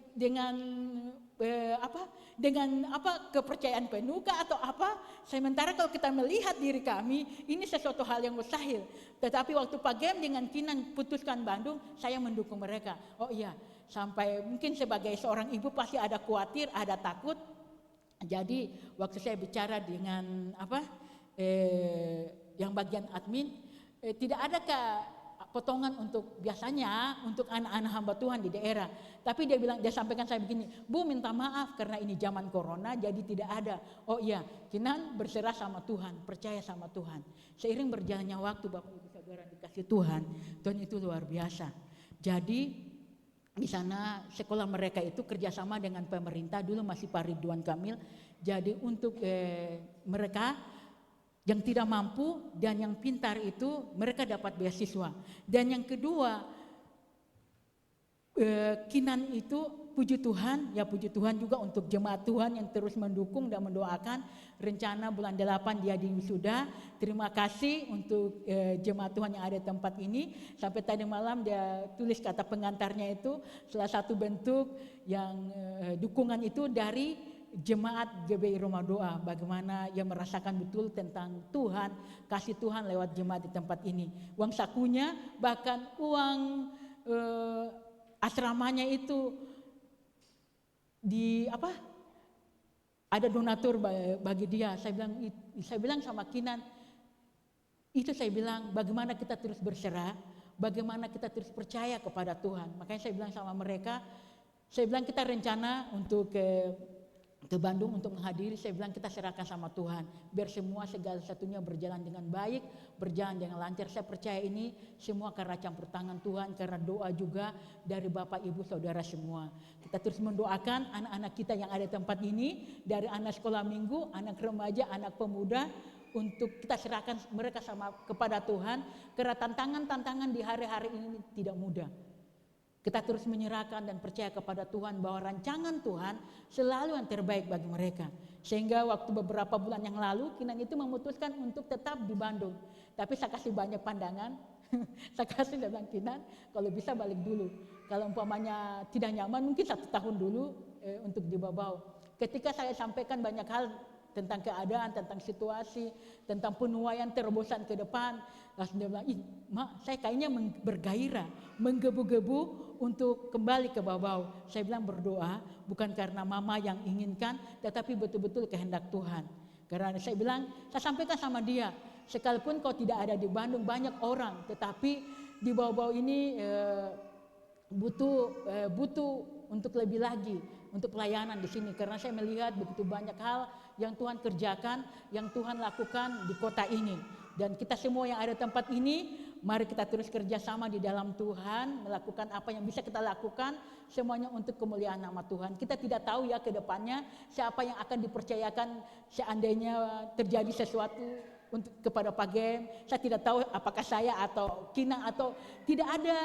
kepercayaan penuh atau apa. Sementara kalau kita melihat diri kami, ini sesuatu hal yang mustahil. Tetapi waktu Pak Gem dengan Kinan putuskan Bandung, saya mendukung mereka. Oh iya, sampai mungkin sebagai seorang ibu pasti ada khawatir, ada takut. Jadi waktu saya bicara dengan yang bagian admin, tidak ada potongan untuk biasanya untuk anak-anak hamba Tuhan di daerah. Tapi dia sampaikan saya begini, Bu minta maaf karena ini zaman corona jadi tidak ada. Oh iya, Kinan berserah sama Tuhan, percaya sama Tuhan. Seiring berjalannya waktu Bapak Ibu Saudara dikasih Tuhan itu luar biasa. Jadi di sana sekolah mereka itu kerjasama dengan pemerintah, dulu masih Pak Ridwan Kamil. Jadi untuk mereka yang tidak mampu dan yang pintar itu mereka dapat beasiswa. Dan yang kedua, Kinan itu puji Tuhan juga untuk jemaat Tuhan yang terus mendukung dan mendoakan. Rencana bulan 8 dia di wisuda. Terima kasih untuk jemaat Tuhan yang ada di tempat ini. Sampai tadi malam dia tulis kata pengantarnya itu salah satu bentuk yang dukungan itu dari jemaat GBI Rumah Doa, bagaimana ia merasakan betul tentang Tuhan, kasih Tuhan lewat jemaat di tempat ini. Uang sakunya, bahkan uang asramanya itu ada donatur bagi dia. Saya bilang sama Kinan, itu saya bilang bagaimana kita terus berserah, bagaimana kita terus percaya kepada Tuhan. Makanya saya bilang sama mereka, saya bilang kita rencana untuk ke Bandung untuk menghadiri. Saya bilang kita serahkan sama Tuhan biar semua segala satunya berjalan dengan baik, berjalan dengan lancar. Saya percaya ini semua karena campur tangan Tuhan, karena doa juga dari Bapak Ibu Saudara semua. Kita terus mendoakan anak-anak kita yang ada di tempat ini, dari anak sekolah minggu, anak remaja, anak pemuda, untuk kita serahkan mereka kepada Tuhan, karena tantangan-tantangan di hari-hari ini tidak mudah. Kita terus menyerahkan dan percaya kepada Tuhan bahwa rancangan Tuhan selalu yang terbaik bagi mereka. Sehingga waktu beberapa bulan yang lalu Kinan itu memutuskan untuk tetap di Bandung. Tapi saya kasih banyak pandangan. Saya kasih, saya bilang, Kinan kalau bisa balik dulu. Kalau umpamanya tidak nyaman mungkin 1 tahun dulu untuk di Babau. Ketika saya sampaikan banyak hal tentang keadaan, tentang situasi, tentang penuaian terobosan ke depan, langsung dia bilang, ih Mak, saya kayaknya bergairah, menggebu-gebu untuk kembali ke Babau. Saya bilang berdoa bukan karena mama yang inginkan, tetapi betul-betul kehendak Tuhan. Karena saya bilang, saya sampaikan sama dia, sekalipun kau tidak ada di Bandung banyak orang, tetapi di Babau ini butuh untuk lebih lagi untuk pelayanan di sini, karena saya melihat begitu banyak hal yang Tuhan kerjakan, yang Tuhan lakukan di kota ini. Dan kita semua yang ada di tempat ini, mari kita terus kerjasama di dalam Tuhan, melakukan apa yang bisa kita lakukan, semuanya untuk kemuliaan nama Tuhan. Kita tidak tahu ya ke depannya siapa yang akan dipercayakan seandainya terjadi sesuatu untuk kepada Pak Gem. Saya tidak tahu apakah saya atau Kina atau tidak ada.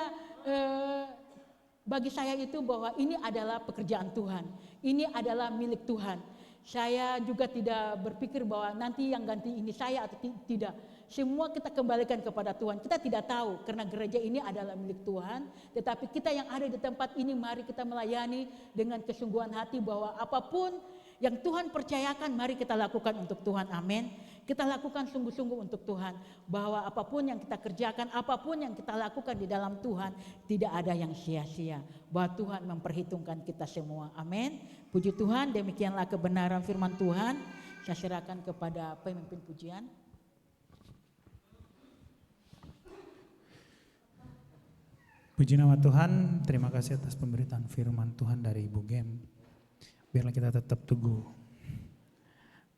Bagi saya itu bahwa ini adalah pekerjaan Tuhan, ini adalah milik Tuhan. Saya juga tidak berpikir bahwa nanti yang ganti ini saya atau tidak. Semua kita kembalikan kepada Tuhan. Kita tidak tahu karena gereja ini adalah milik Tuhan. Tetapi kita yang ada di tempat ini, mari kita melayani dengan kesungguhan hati bahwa apapun yang Tuhan percayakan, mari kita lakukan untuk Tuhan. Amin. Kita lakukan sungguh-sungguh untuk Tuhan. Bahwa apapun yang kita kerjakan, apapun yang kita lakukan di dalam Tuhan, tidak ada yang sia-sia. Bahwa Tuhan memperhitungkan kita semua. Amin. Puji Tuhan, demikianlah kebenaran firman Tuhan. Saya serahkan kepada pemimpin pujian. Puji nama Tuhan, terima kasih atas pemberitaan firman Tuhan dari Ibu Gem. Biarlah kita tetap teguh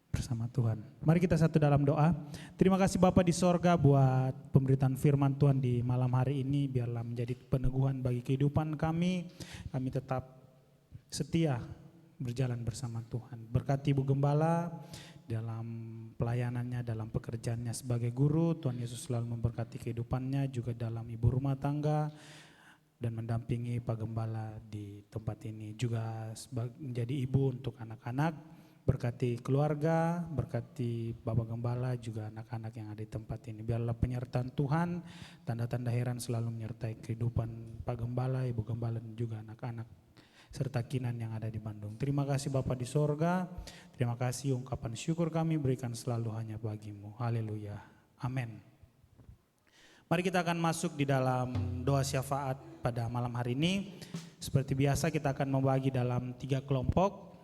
bersama Tuhan. Mari kita satu dalam doa. Terima kasih Bapa di sorga buat pemberitaan firman Tuhan di malam hari ini. Biarlah menjadi peneguhan bagi kehidupan kami. Kami tetap setia berjalan bersama Tuhan. Berkati Ibu Gembala dalam pelayanannya, dalam pekerjaannya sebagai guru. Tuhan Yesus selalu memberkati kehidupannya, juga dalam ibu rumah tangga, dan mendampingi Pak Gembala di tempat ini. Juga menjadi ibu untuk anak-anak. Berkati keluarga, berkati Bapak Gembala, juga anak-anak yang ada di tempat ini. Biarlah penyertaan Tuhan, tanda-tanda heran selalu menyertai kehidupan Pak Gembala, Ibu Gembala, dan juga anak-anak serta Kinan yang ada di Bandung. Terima kasih Bapa di sorga, terima kasih, ungkapan syukur kami berikan selalu hanya bagimu. Haleluya, amin. Mari kita akan masuk di dalam doa syafaat pada malam hari ini. Seperti biasa kita akan membagi dalam 3 kelompok.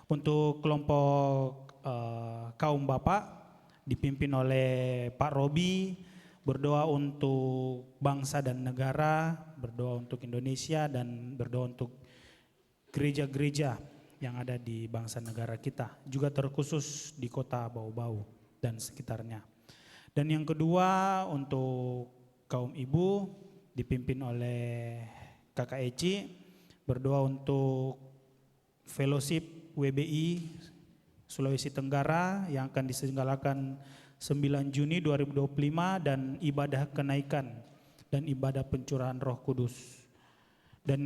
Untuk kelompok kaum bapak dipimpin oleh Pak Robi, berdoa untuk bangsa dan negara, berdoa untuk Indonesia, dan berdoa untuk gereja-gereja yang ada di bangsa negara kita, juga terkhusus di kota Bau-Bau dan sekitarnya. Dan yang kedua untuk kaum ibu dipimpin oleh Kakak Eci, berdoa untuk fellowship WBI Sulawesi Tenggara yang akan diselenggarakan 9 Juni 2025 dan ibadah kenaikan dan ibadah pencurahan Roh Kudus. Dan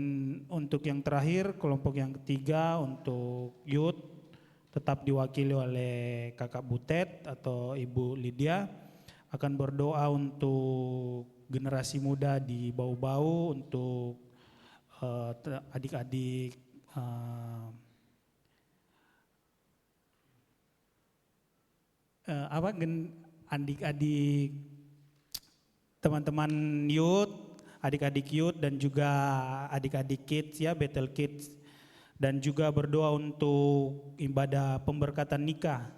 untuk yang terakhir, kelompok yang ketiga untuk youth tetap diwakili oleh Kakak Butet atau Ibu Lydia, akan berdoa untuk generasi muda di Bau-Bau, untuk adik-adik adik-adik teman-teman youth, adik-adik youth, dan juga adik-adik kids ya, Battle Kids, dan juga berdoa untuk ibadah pemberkatan nikah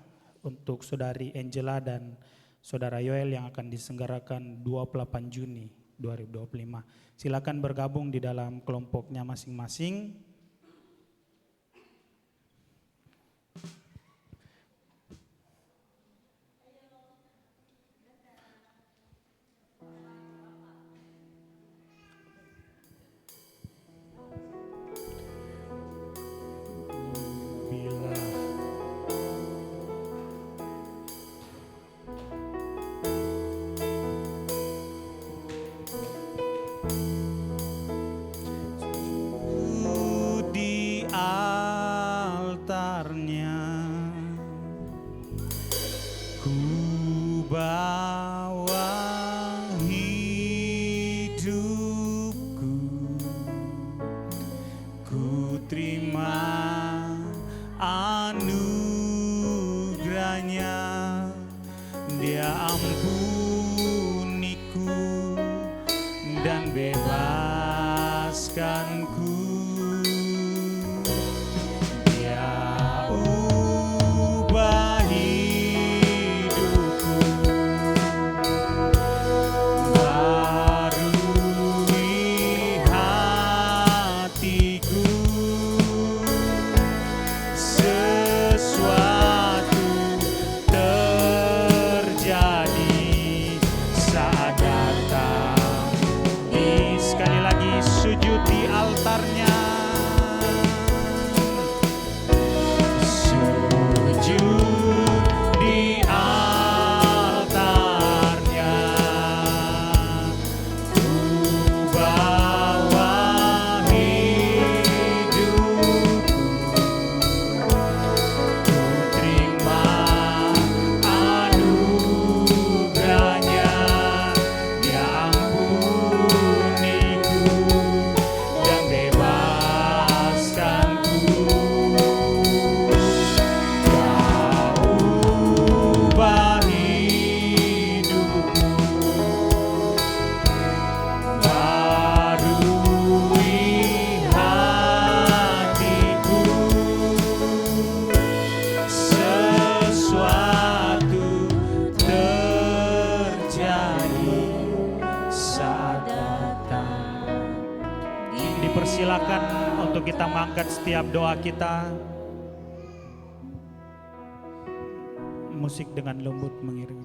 untuk Saudari Angela dan Saudara Yoel yang akan diselenggarakan 28 Juni 2025. Silakan bergabung di dalam kelompoknya masing-masing. anugerahnya, Dia ampuniku dan bebaskanku. Dia ubah hidupku, barui hatiku. Sesuatu terjadi saat datang sekali lagi sujud di altarnya. Sujud di altarnya, ku bawa hidupku, ku terima anugerahnya. Dia ampuniku dan bebaskanku. Kau ubah hidupku, barui hatiku. Sesuatu terjadi saat datang. Dipersilakan untuk kita mengangkat setiap doa kita. Musik dengan lembut mengiringi.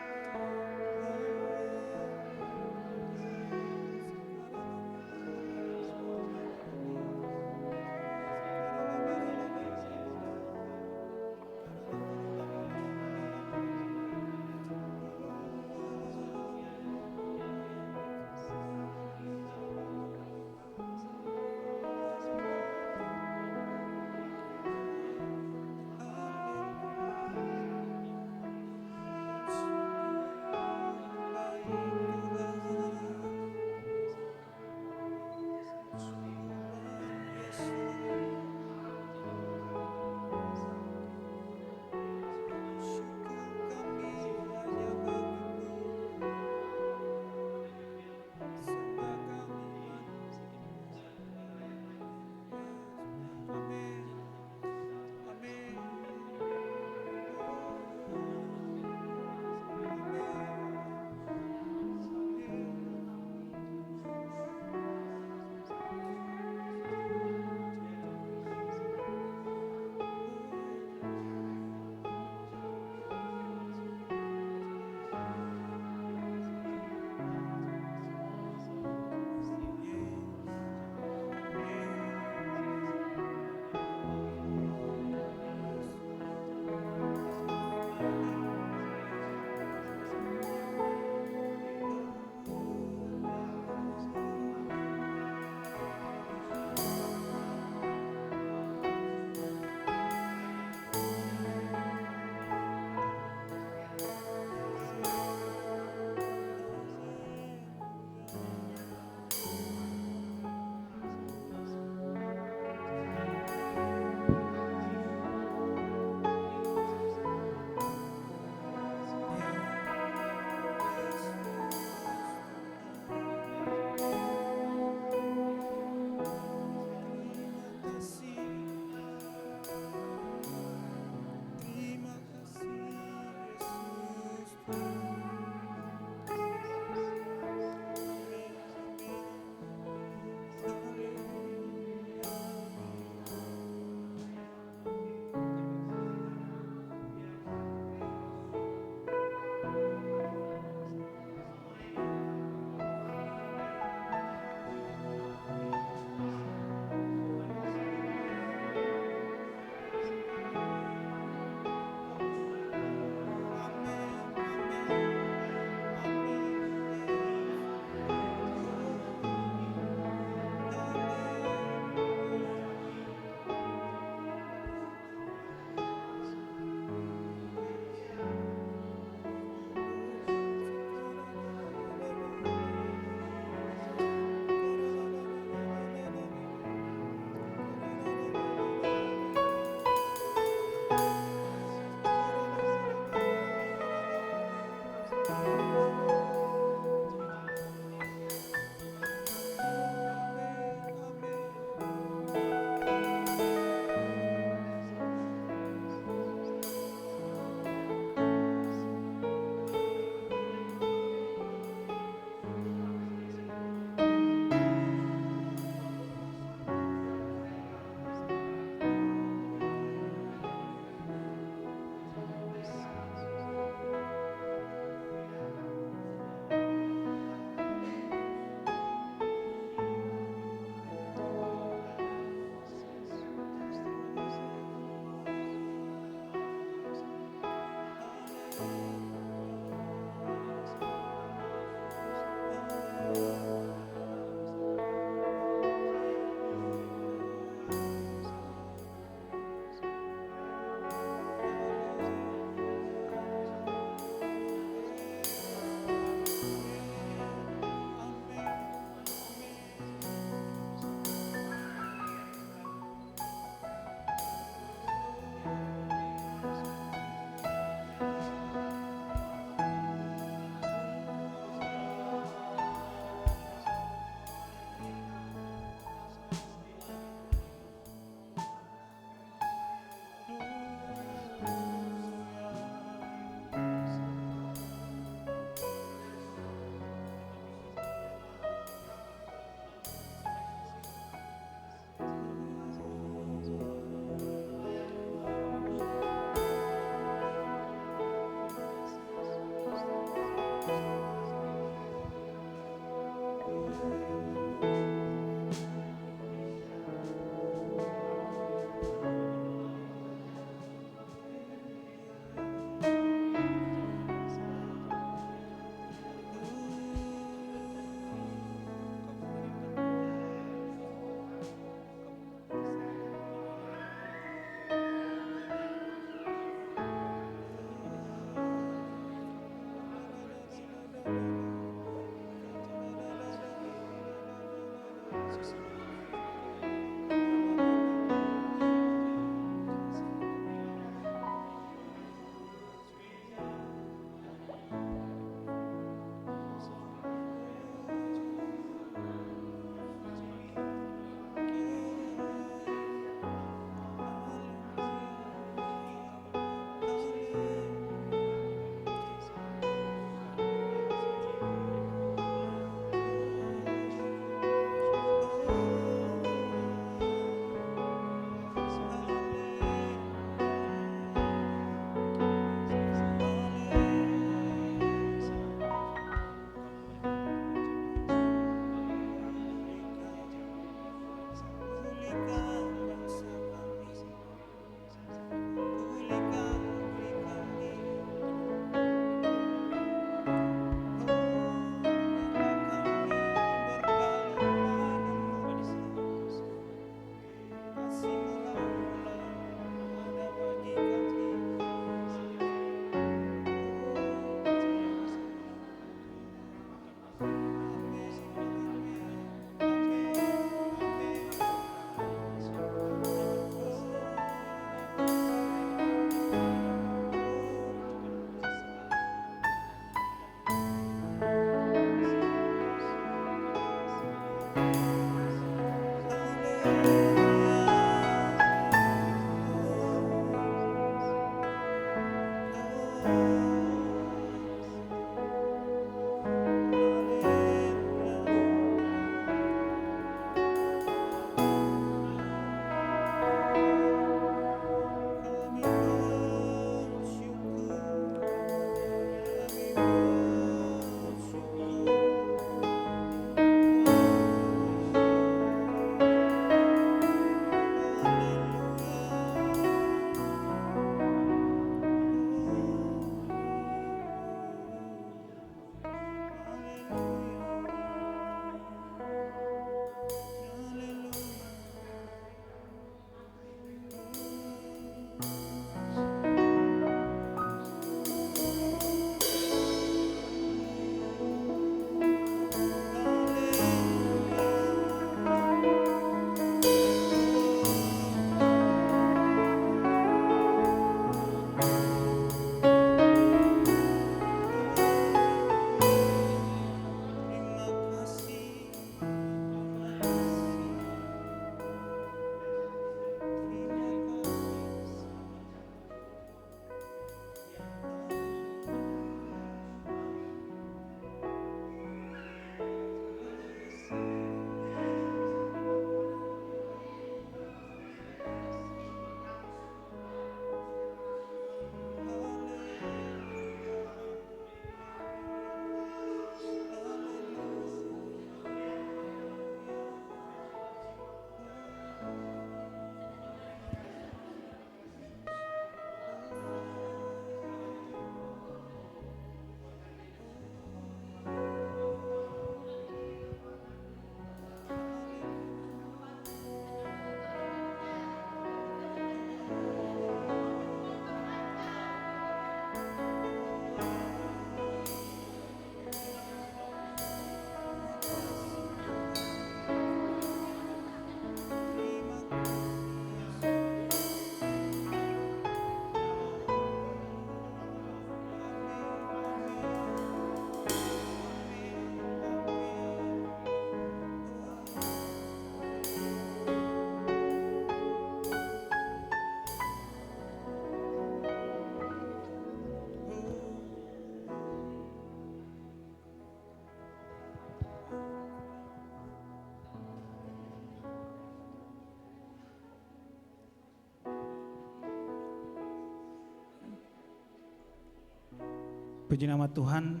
Puji nama Tuhan,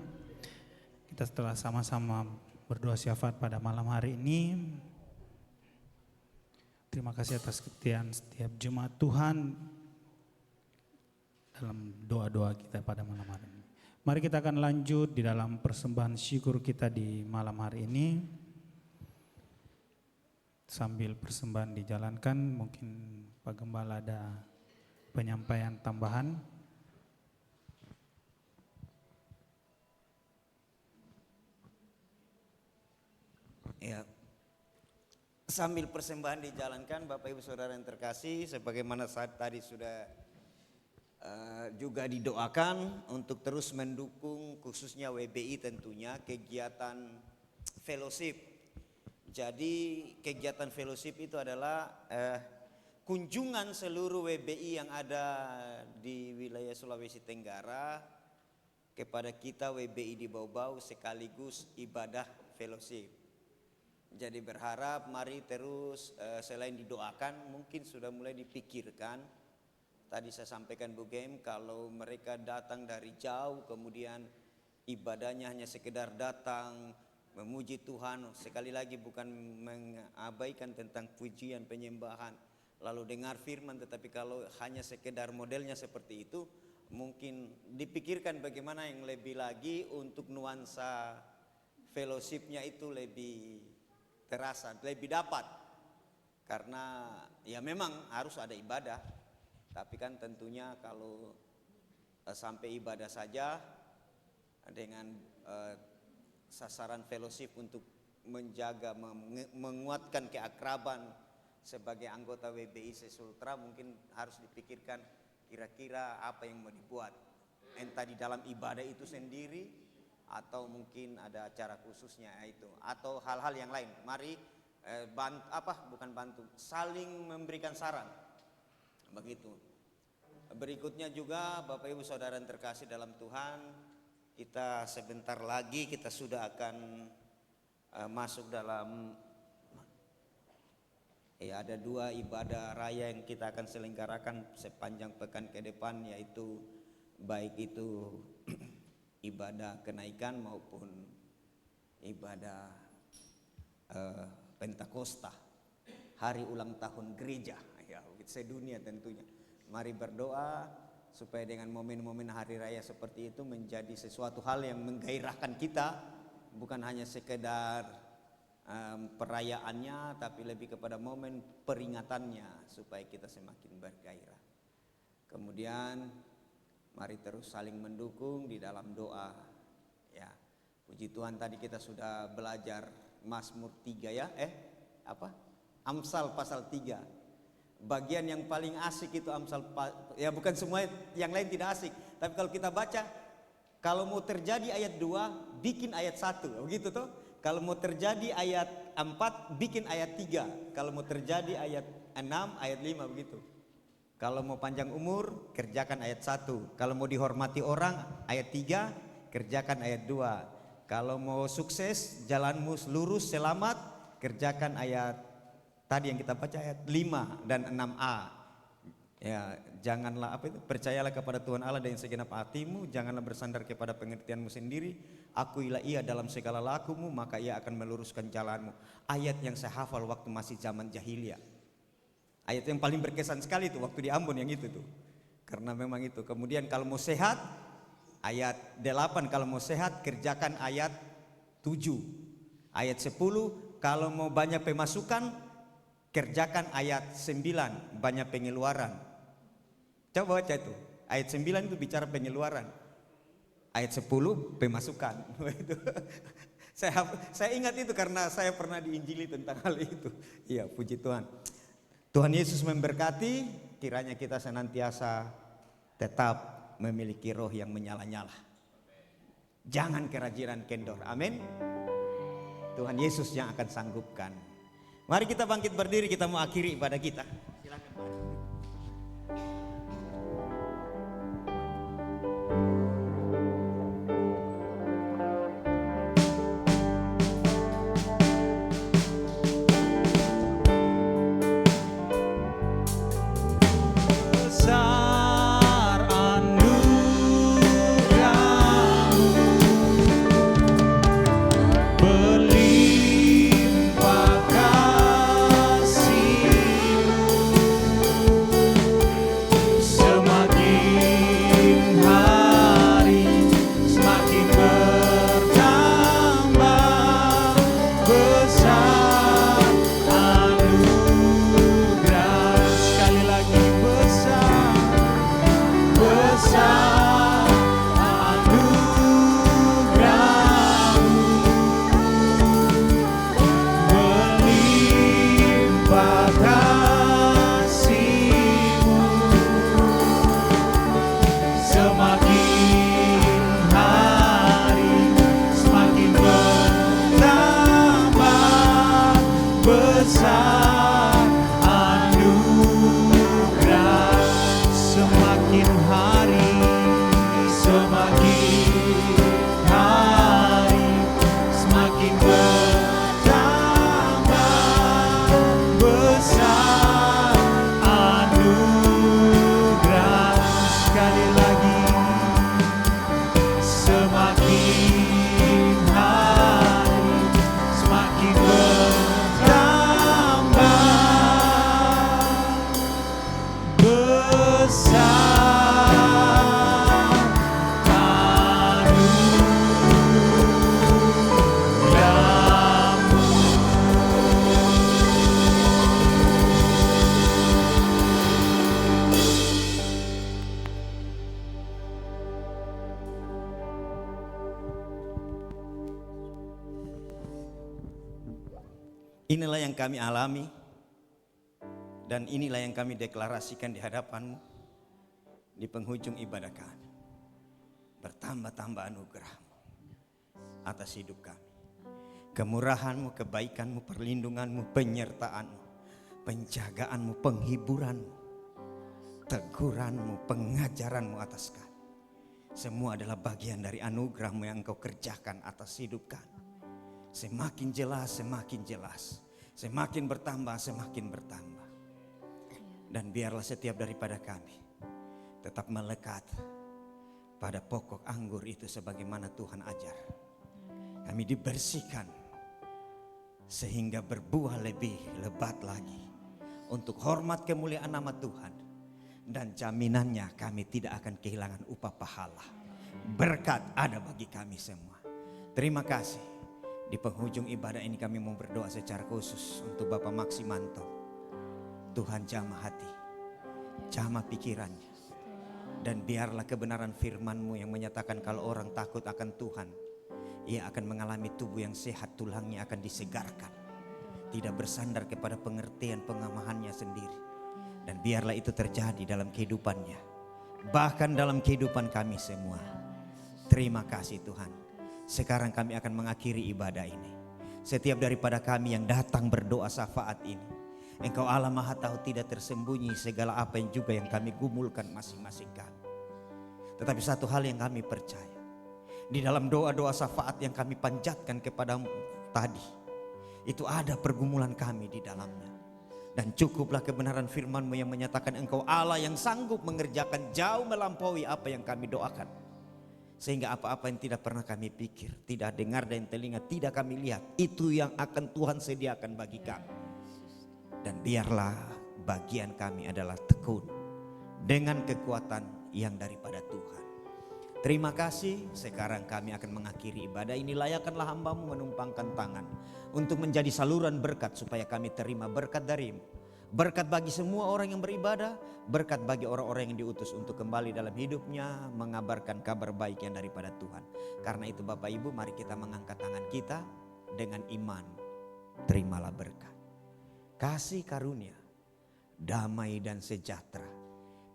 kita setelah sama-sama berdoa syafaat pada malam hari ini. Terima kasih atas kesetiaan setiap jemaat Tuhan dalam doa-doa kita pada malam hari ini. Mari kita akan lanjut di dalam persembahan syukur kita di malam hari ini. Sambil persembahan dijalankan, mungkin Pak Gembala ada penyampaian tambahan. Ya, Sambil persembahan dijalankan, Bapak Ibu Saudara yang terkasih, sebagaimana saat tadi sudah juga didoakan untuk terus mendukung khususnya WBI tentunya kegiatan fellowship. Jadi kegiatan fellowship itu adalah kunjungan seluruh WBI yang ada di wilayah Sulawesi Tenggara kepada kita WBI di Bau-Bau sekaligus ibadah fellowship. Jadi berharap mari terus selain didoakan mungkin sudah mulai dipikirkan. Tadi saya sampaikan Bu Gem, kalau mereka datang dari jauh kemudian ibadahnya hanya sekedar datang memuji Tuhan, sekali lagi bukan mengabaikan tentang pujian penyembahan lalu dengar firman, tetapi kalau hanya sekedar modelnya seperti itu, mungkin dipikirkan bagaimana yang lebih lagi untuk nuansa fellowshipnya itu lebih terasa, lebih dapat. Karena ya memang harus ada ibadah, tapi kan tentunya kalau sampai ibadah saja dengan sasaran fellowship untuk menjaga, menguatkan keakraban sebagai anggota WBI Sesultra, mungkin harus dipikirkan kira-kira apa yang mau dibuat, entah di dalam ibadah itu sendiri atau mungkin ada acara khususnya itu atau hal-hal yang lain. Mari saling memberikan saran begitu. Berikutnya juga Bapak Ibu Saudara yang terkasih dalam Tuhan, kita sebentar lagi kita sudah akan masuk dalam ada 2 ibadah raya yang kita akan selenggarakan sepanjang pekan ke depan, yaitu baik itu ibadah kenaikan maupun ibadah Pentakosta, hari ulang tahun gereja ya sedunia tentunya. Mari berdoa supaya dengan momen-momen hari raya seperti itu menjadi sesuatu hal yang menggairahkan kita, bukan hanya sekedar perayaannya, tapi lebih kepada momen peringatannya supaya kita semakin bergairah. Kemudian mari terus saling mendukung di dalam doa. Ya, puji Tuhan tadi kita sudah belajar Mazmur 3 ya, Amsal pasal 3. Bagian yang paling asik itu Amsal, ya bukan semua yang lain tidak asik, tapi kalau kita baca, kalau mau terjadi ayat 2 bikin ayat 1, begitu toh. Kalau mau terjadi ayat 4 bikin ayat 3, kalau mau terjadi ayat 6 ayat 5 begitu. Kalau mau panjang umur, kerjakan ayat 1. Kalau mau dihormati orang, ayat 3, kerjakan ayat 2. Kalau mau sukses, jalanmu lurus, selamat, kerjakan ayat tadi yang kita baca ayat 5 dan 6a. Ya, janganlah percayalah kepada Tuhan Allah dengan segenap hatimu, janganlah bersandar kepada pengertianmu sendiri. Akuilah Ia dalam segala lakumu, maka Ia akan meluruskan jalanmu. Ayat yang saya hafal waktu masih zaman jahiliyah. Ayat yang paling berkesan sekali itu waktu di Ambon yang itu tuh. Karena memang itu. Kemudian kalau mau sehat, ayat 8 kalau mau sehat kerjakan ayat 7. Ayat 10 kalau mau banyak pemasukan kerjakan ayat 9, banyak pengeluaran. Coba baca itu. Ayat 9 itu bicara pengeluaran. Ayat 10 pemasukan. Saya ingat itu karena saya pernah diinjili tentang hal itu. Iya, puji Tuhan. Tuhan Yesus memberkati, kiranya kita senantiasa tetap memiliki roh yang menyala-nyala. Jangan kerajinan kendor, amin. Tuhan Yesus yang akan sanggupkan. Mari kita bangkit berdiri, kita mau akhiri ibadah kita. Silakan Pak. Berlimpah kasih besar anugerah, semakin hari semakin bertambah besar anugerah. Sekali lagi, semakin hari semakin bertambah besar anugerah-Mu. Inilah yang kami alami dan inilah yang kami deklarasikan di hadapan-Mu di penghujung ibadah kami. Bertambah-tambah anugerah-Mu atas hidup kami. Kemurahan-Mu, kebaikan-Mu, perlindungan-Mu, penyertaan-Mu, penjagaan-Mu, penghiburan-Mu, teguran-Mu, pengajaran-Mu atas kami. Semua adalah bagian dari anugerah-Mu yang Engkau kerjakan atas hidup kami. Semakin jelas, semakin bertambah, semakin bertambah. Dan biarlah setiap daripada kami tetap melekat pada pokok anggur itu sebagaimana Tuhan ajar. Kami dibersihkan sehingga berbuah lebih lebat lagi untuk hormat kemuliaan nama Tuhan. Dan jaminannya kami tidak akan kehilangan upah pahala. Berkat ada bagi kami semua. Terima kasih. Di penghujung ibadah ini kami mau berdoa secara khusus untuk Bapak Maksimanto. Tuhan jamah hati, jamah pikirannya. Dan biarlah kebenaran firman-Mu yang menyatakan kalau orang takut akan Tuhan, ia akan mengalami tubuh yang sehat, tulangnya akan disegarkan. Tidak bersandar kepada pengertian pengamahannya sendiri. Dan biarlah itu terjadi dalam kehidupannya. Bahkan dalam kehidupan kami semua. Terima kasih Tuhan. Sekarang kami akan mengakhiri ibadah ini. Setiap daripada kami yang datang berdoa syafaat ini, Engkau Allah Maha Tahu, tidak tersembunyi segala apa yang juga yang kami gumulkan masing-masing kami. Tetapi satu hal yang kami percaya, di dalam doa-doa syafaat yang kami panjatkan kepadamu tadi, itu ada pergumulan kami di dalamnya. Dan cukuplah kebenaran firman-Mu yang menyatakan Engkau Allah yang sanggup mengerjakan jauh melampaui apa yang kami doakan. Sehingga apa-apa yang tidak pernah kami pikir, tidak dengar dan telinga tidak kami lihat, itu yang akan Tuhan sediakan bagi kami. Dan biarlah bagian kami adalah tekun dengan kekuatan yang daripada Tuhan. Terima kasih. Sekarang kami akan mengakhiri ibadah ini. Layakkanlah hamba-Mu menumpangkan tangan untuk menjadi saluran berkat supaya kami terima berkat dari-Mu. Berkat bagi semua orang yang beribadah, berkat bagi orang-orang yang diutus untuk kembali dalam hidupnya mengabarkan kabar baik yang daripada Tuhan. Karena itu Bapak Ibu, mari kita mengangkat tangan kita dengan iman. Terimalah berkat, kasih karunia, damai dan sejahtera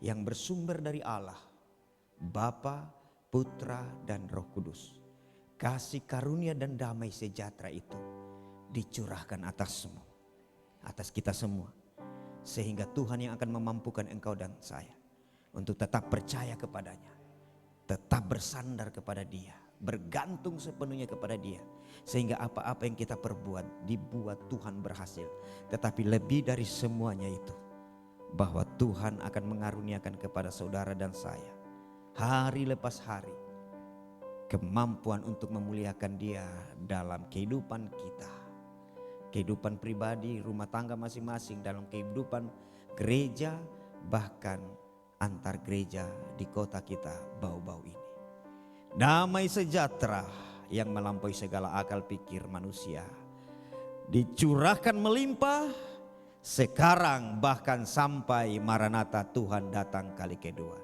yang bersumber dari Allah, Bapa, Putra dan Roh Kudus. Kasih karunia dan damai sejahtera itu dicurahkan atasmu, atas kita semua. Sehingga Tuhan yang akan memampukan engkau dan saya untuk tetap percaya kepadanya, tetap bersandar kepada Dia, bergantung sepenuhnya kepada Dia. Sehingga apa-apa yang kita perbuat dibuat Tuhan berhasil. Tetapi lebih dari semuanya itu, bahwa Tuhan akan mengaruniakan kepada saudara dan saya hari lepas hari kemampuan untuk memuliakan Dia dalam kehidupan kita. Kehidupan pribadi, rumah tangga masing-masing, dalam kehidupan gereja, bahkan antar gereja di kota kita bau-bau ini. Damai sejahtera yang melampaui segala akal pikir manusia dicurahkan melimpah sekarang bahkan sampai Maranatha Tuhan datang kali kedua.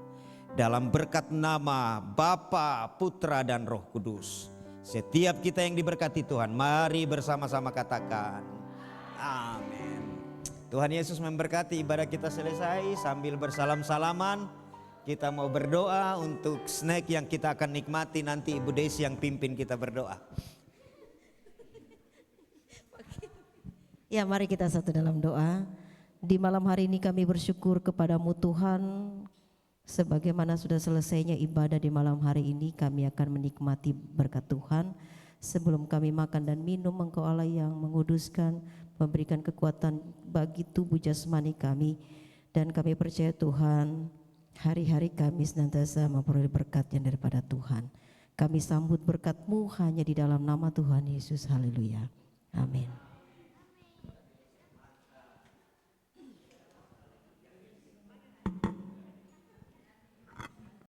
Dalam berkat nama Bapa, Putra dan Roh Kudus. Setiap kita yang diberkati Tuhan, mari bersama-sama katakan amin. Tuhan Yesus memberkati. Ibadah kita selesai. Sambil bersalam-salaman, kita mau berdoa untuk snack yang kita akan nikmati. Nanti Ibu Desi yang pimpin kita berdoa. Ya, mari kita satu dalam doa. Di malam hari ini kami bersyukur kepadamu Tuhan. Sebagaimana sudah selesainya ibadah di malam hari ini, kami akan menikmati berkat Tuhan. Sebelum kami makan dan minum, Engkau Allah yang menguduskan, memberikan kekuatan bagi tubuh jasmani kami. Dan kami percaya Tuhan, hari-hari kami senantiasa memperoleh berkat yang daripada Tuhan. Kami sambut berkat-Mu hanya di dalam nama Tuhan Yesus. Haleluya. Amin.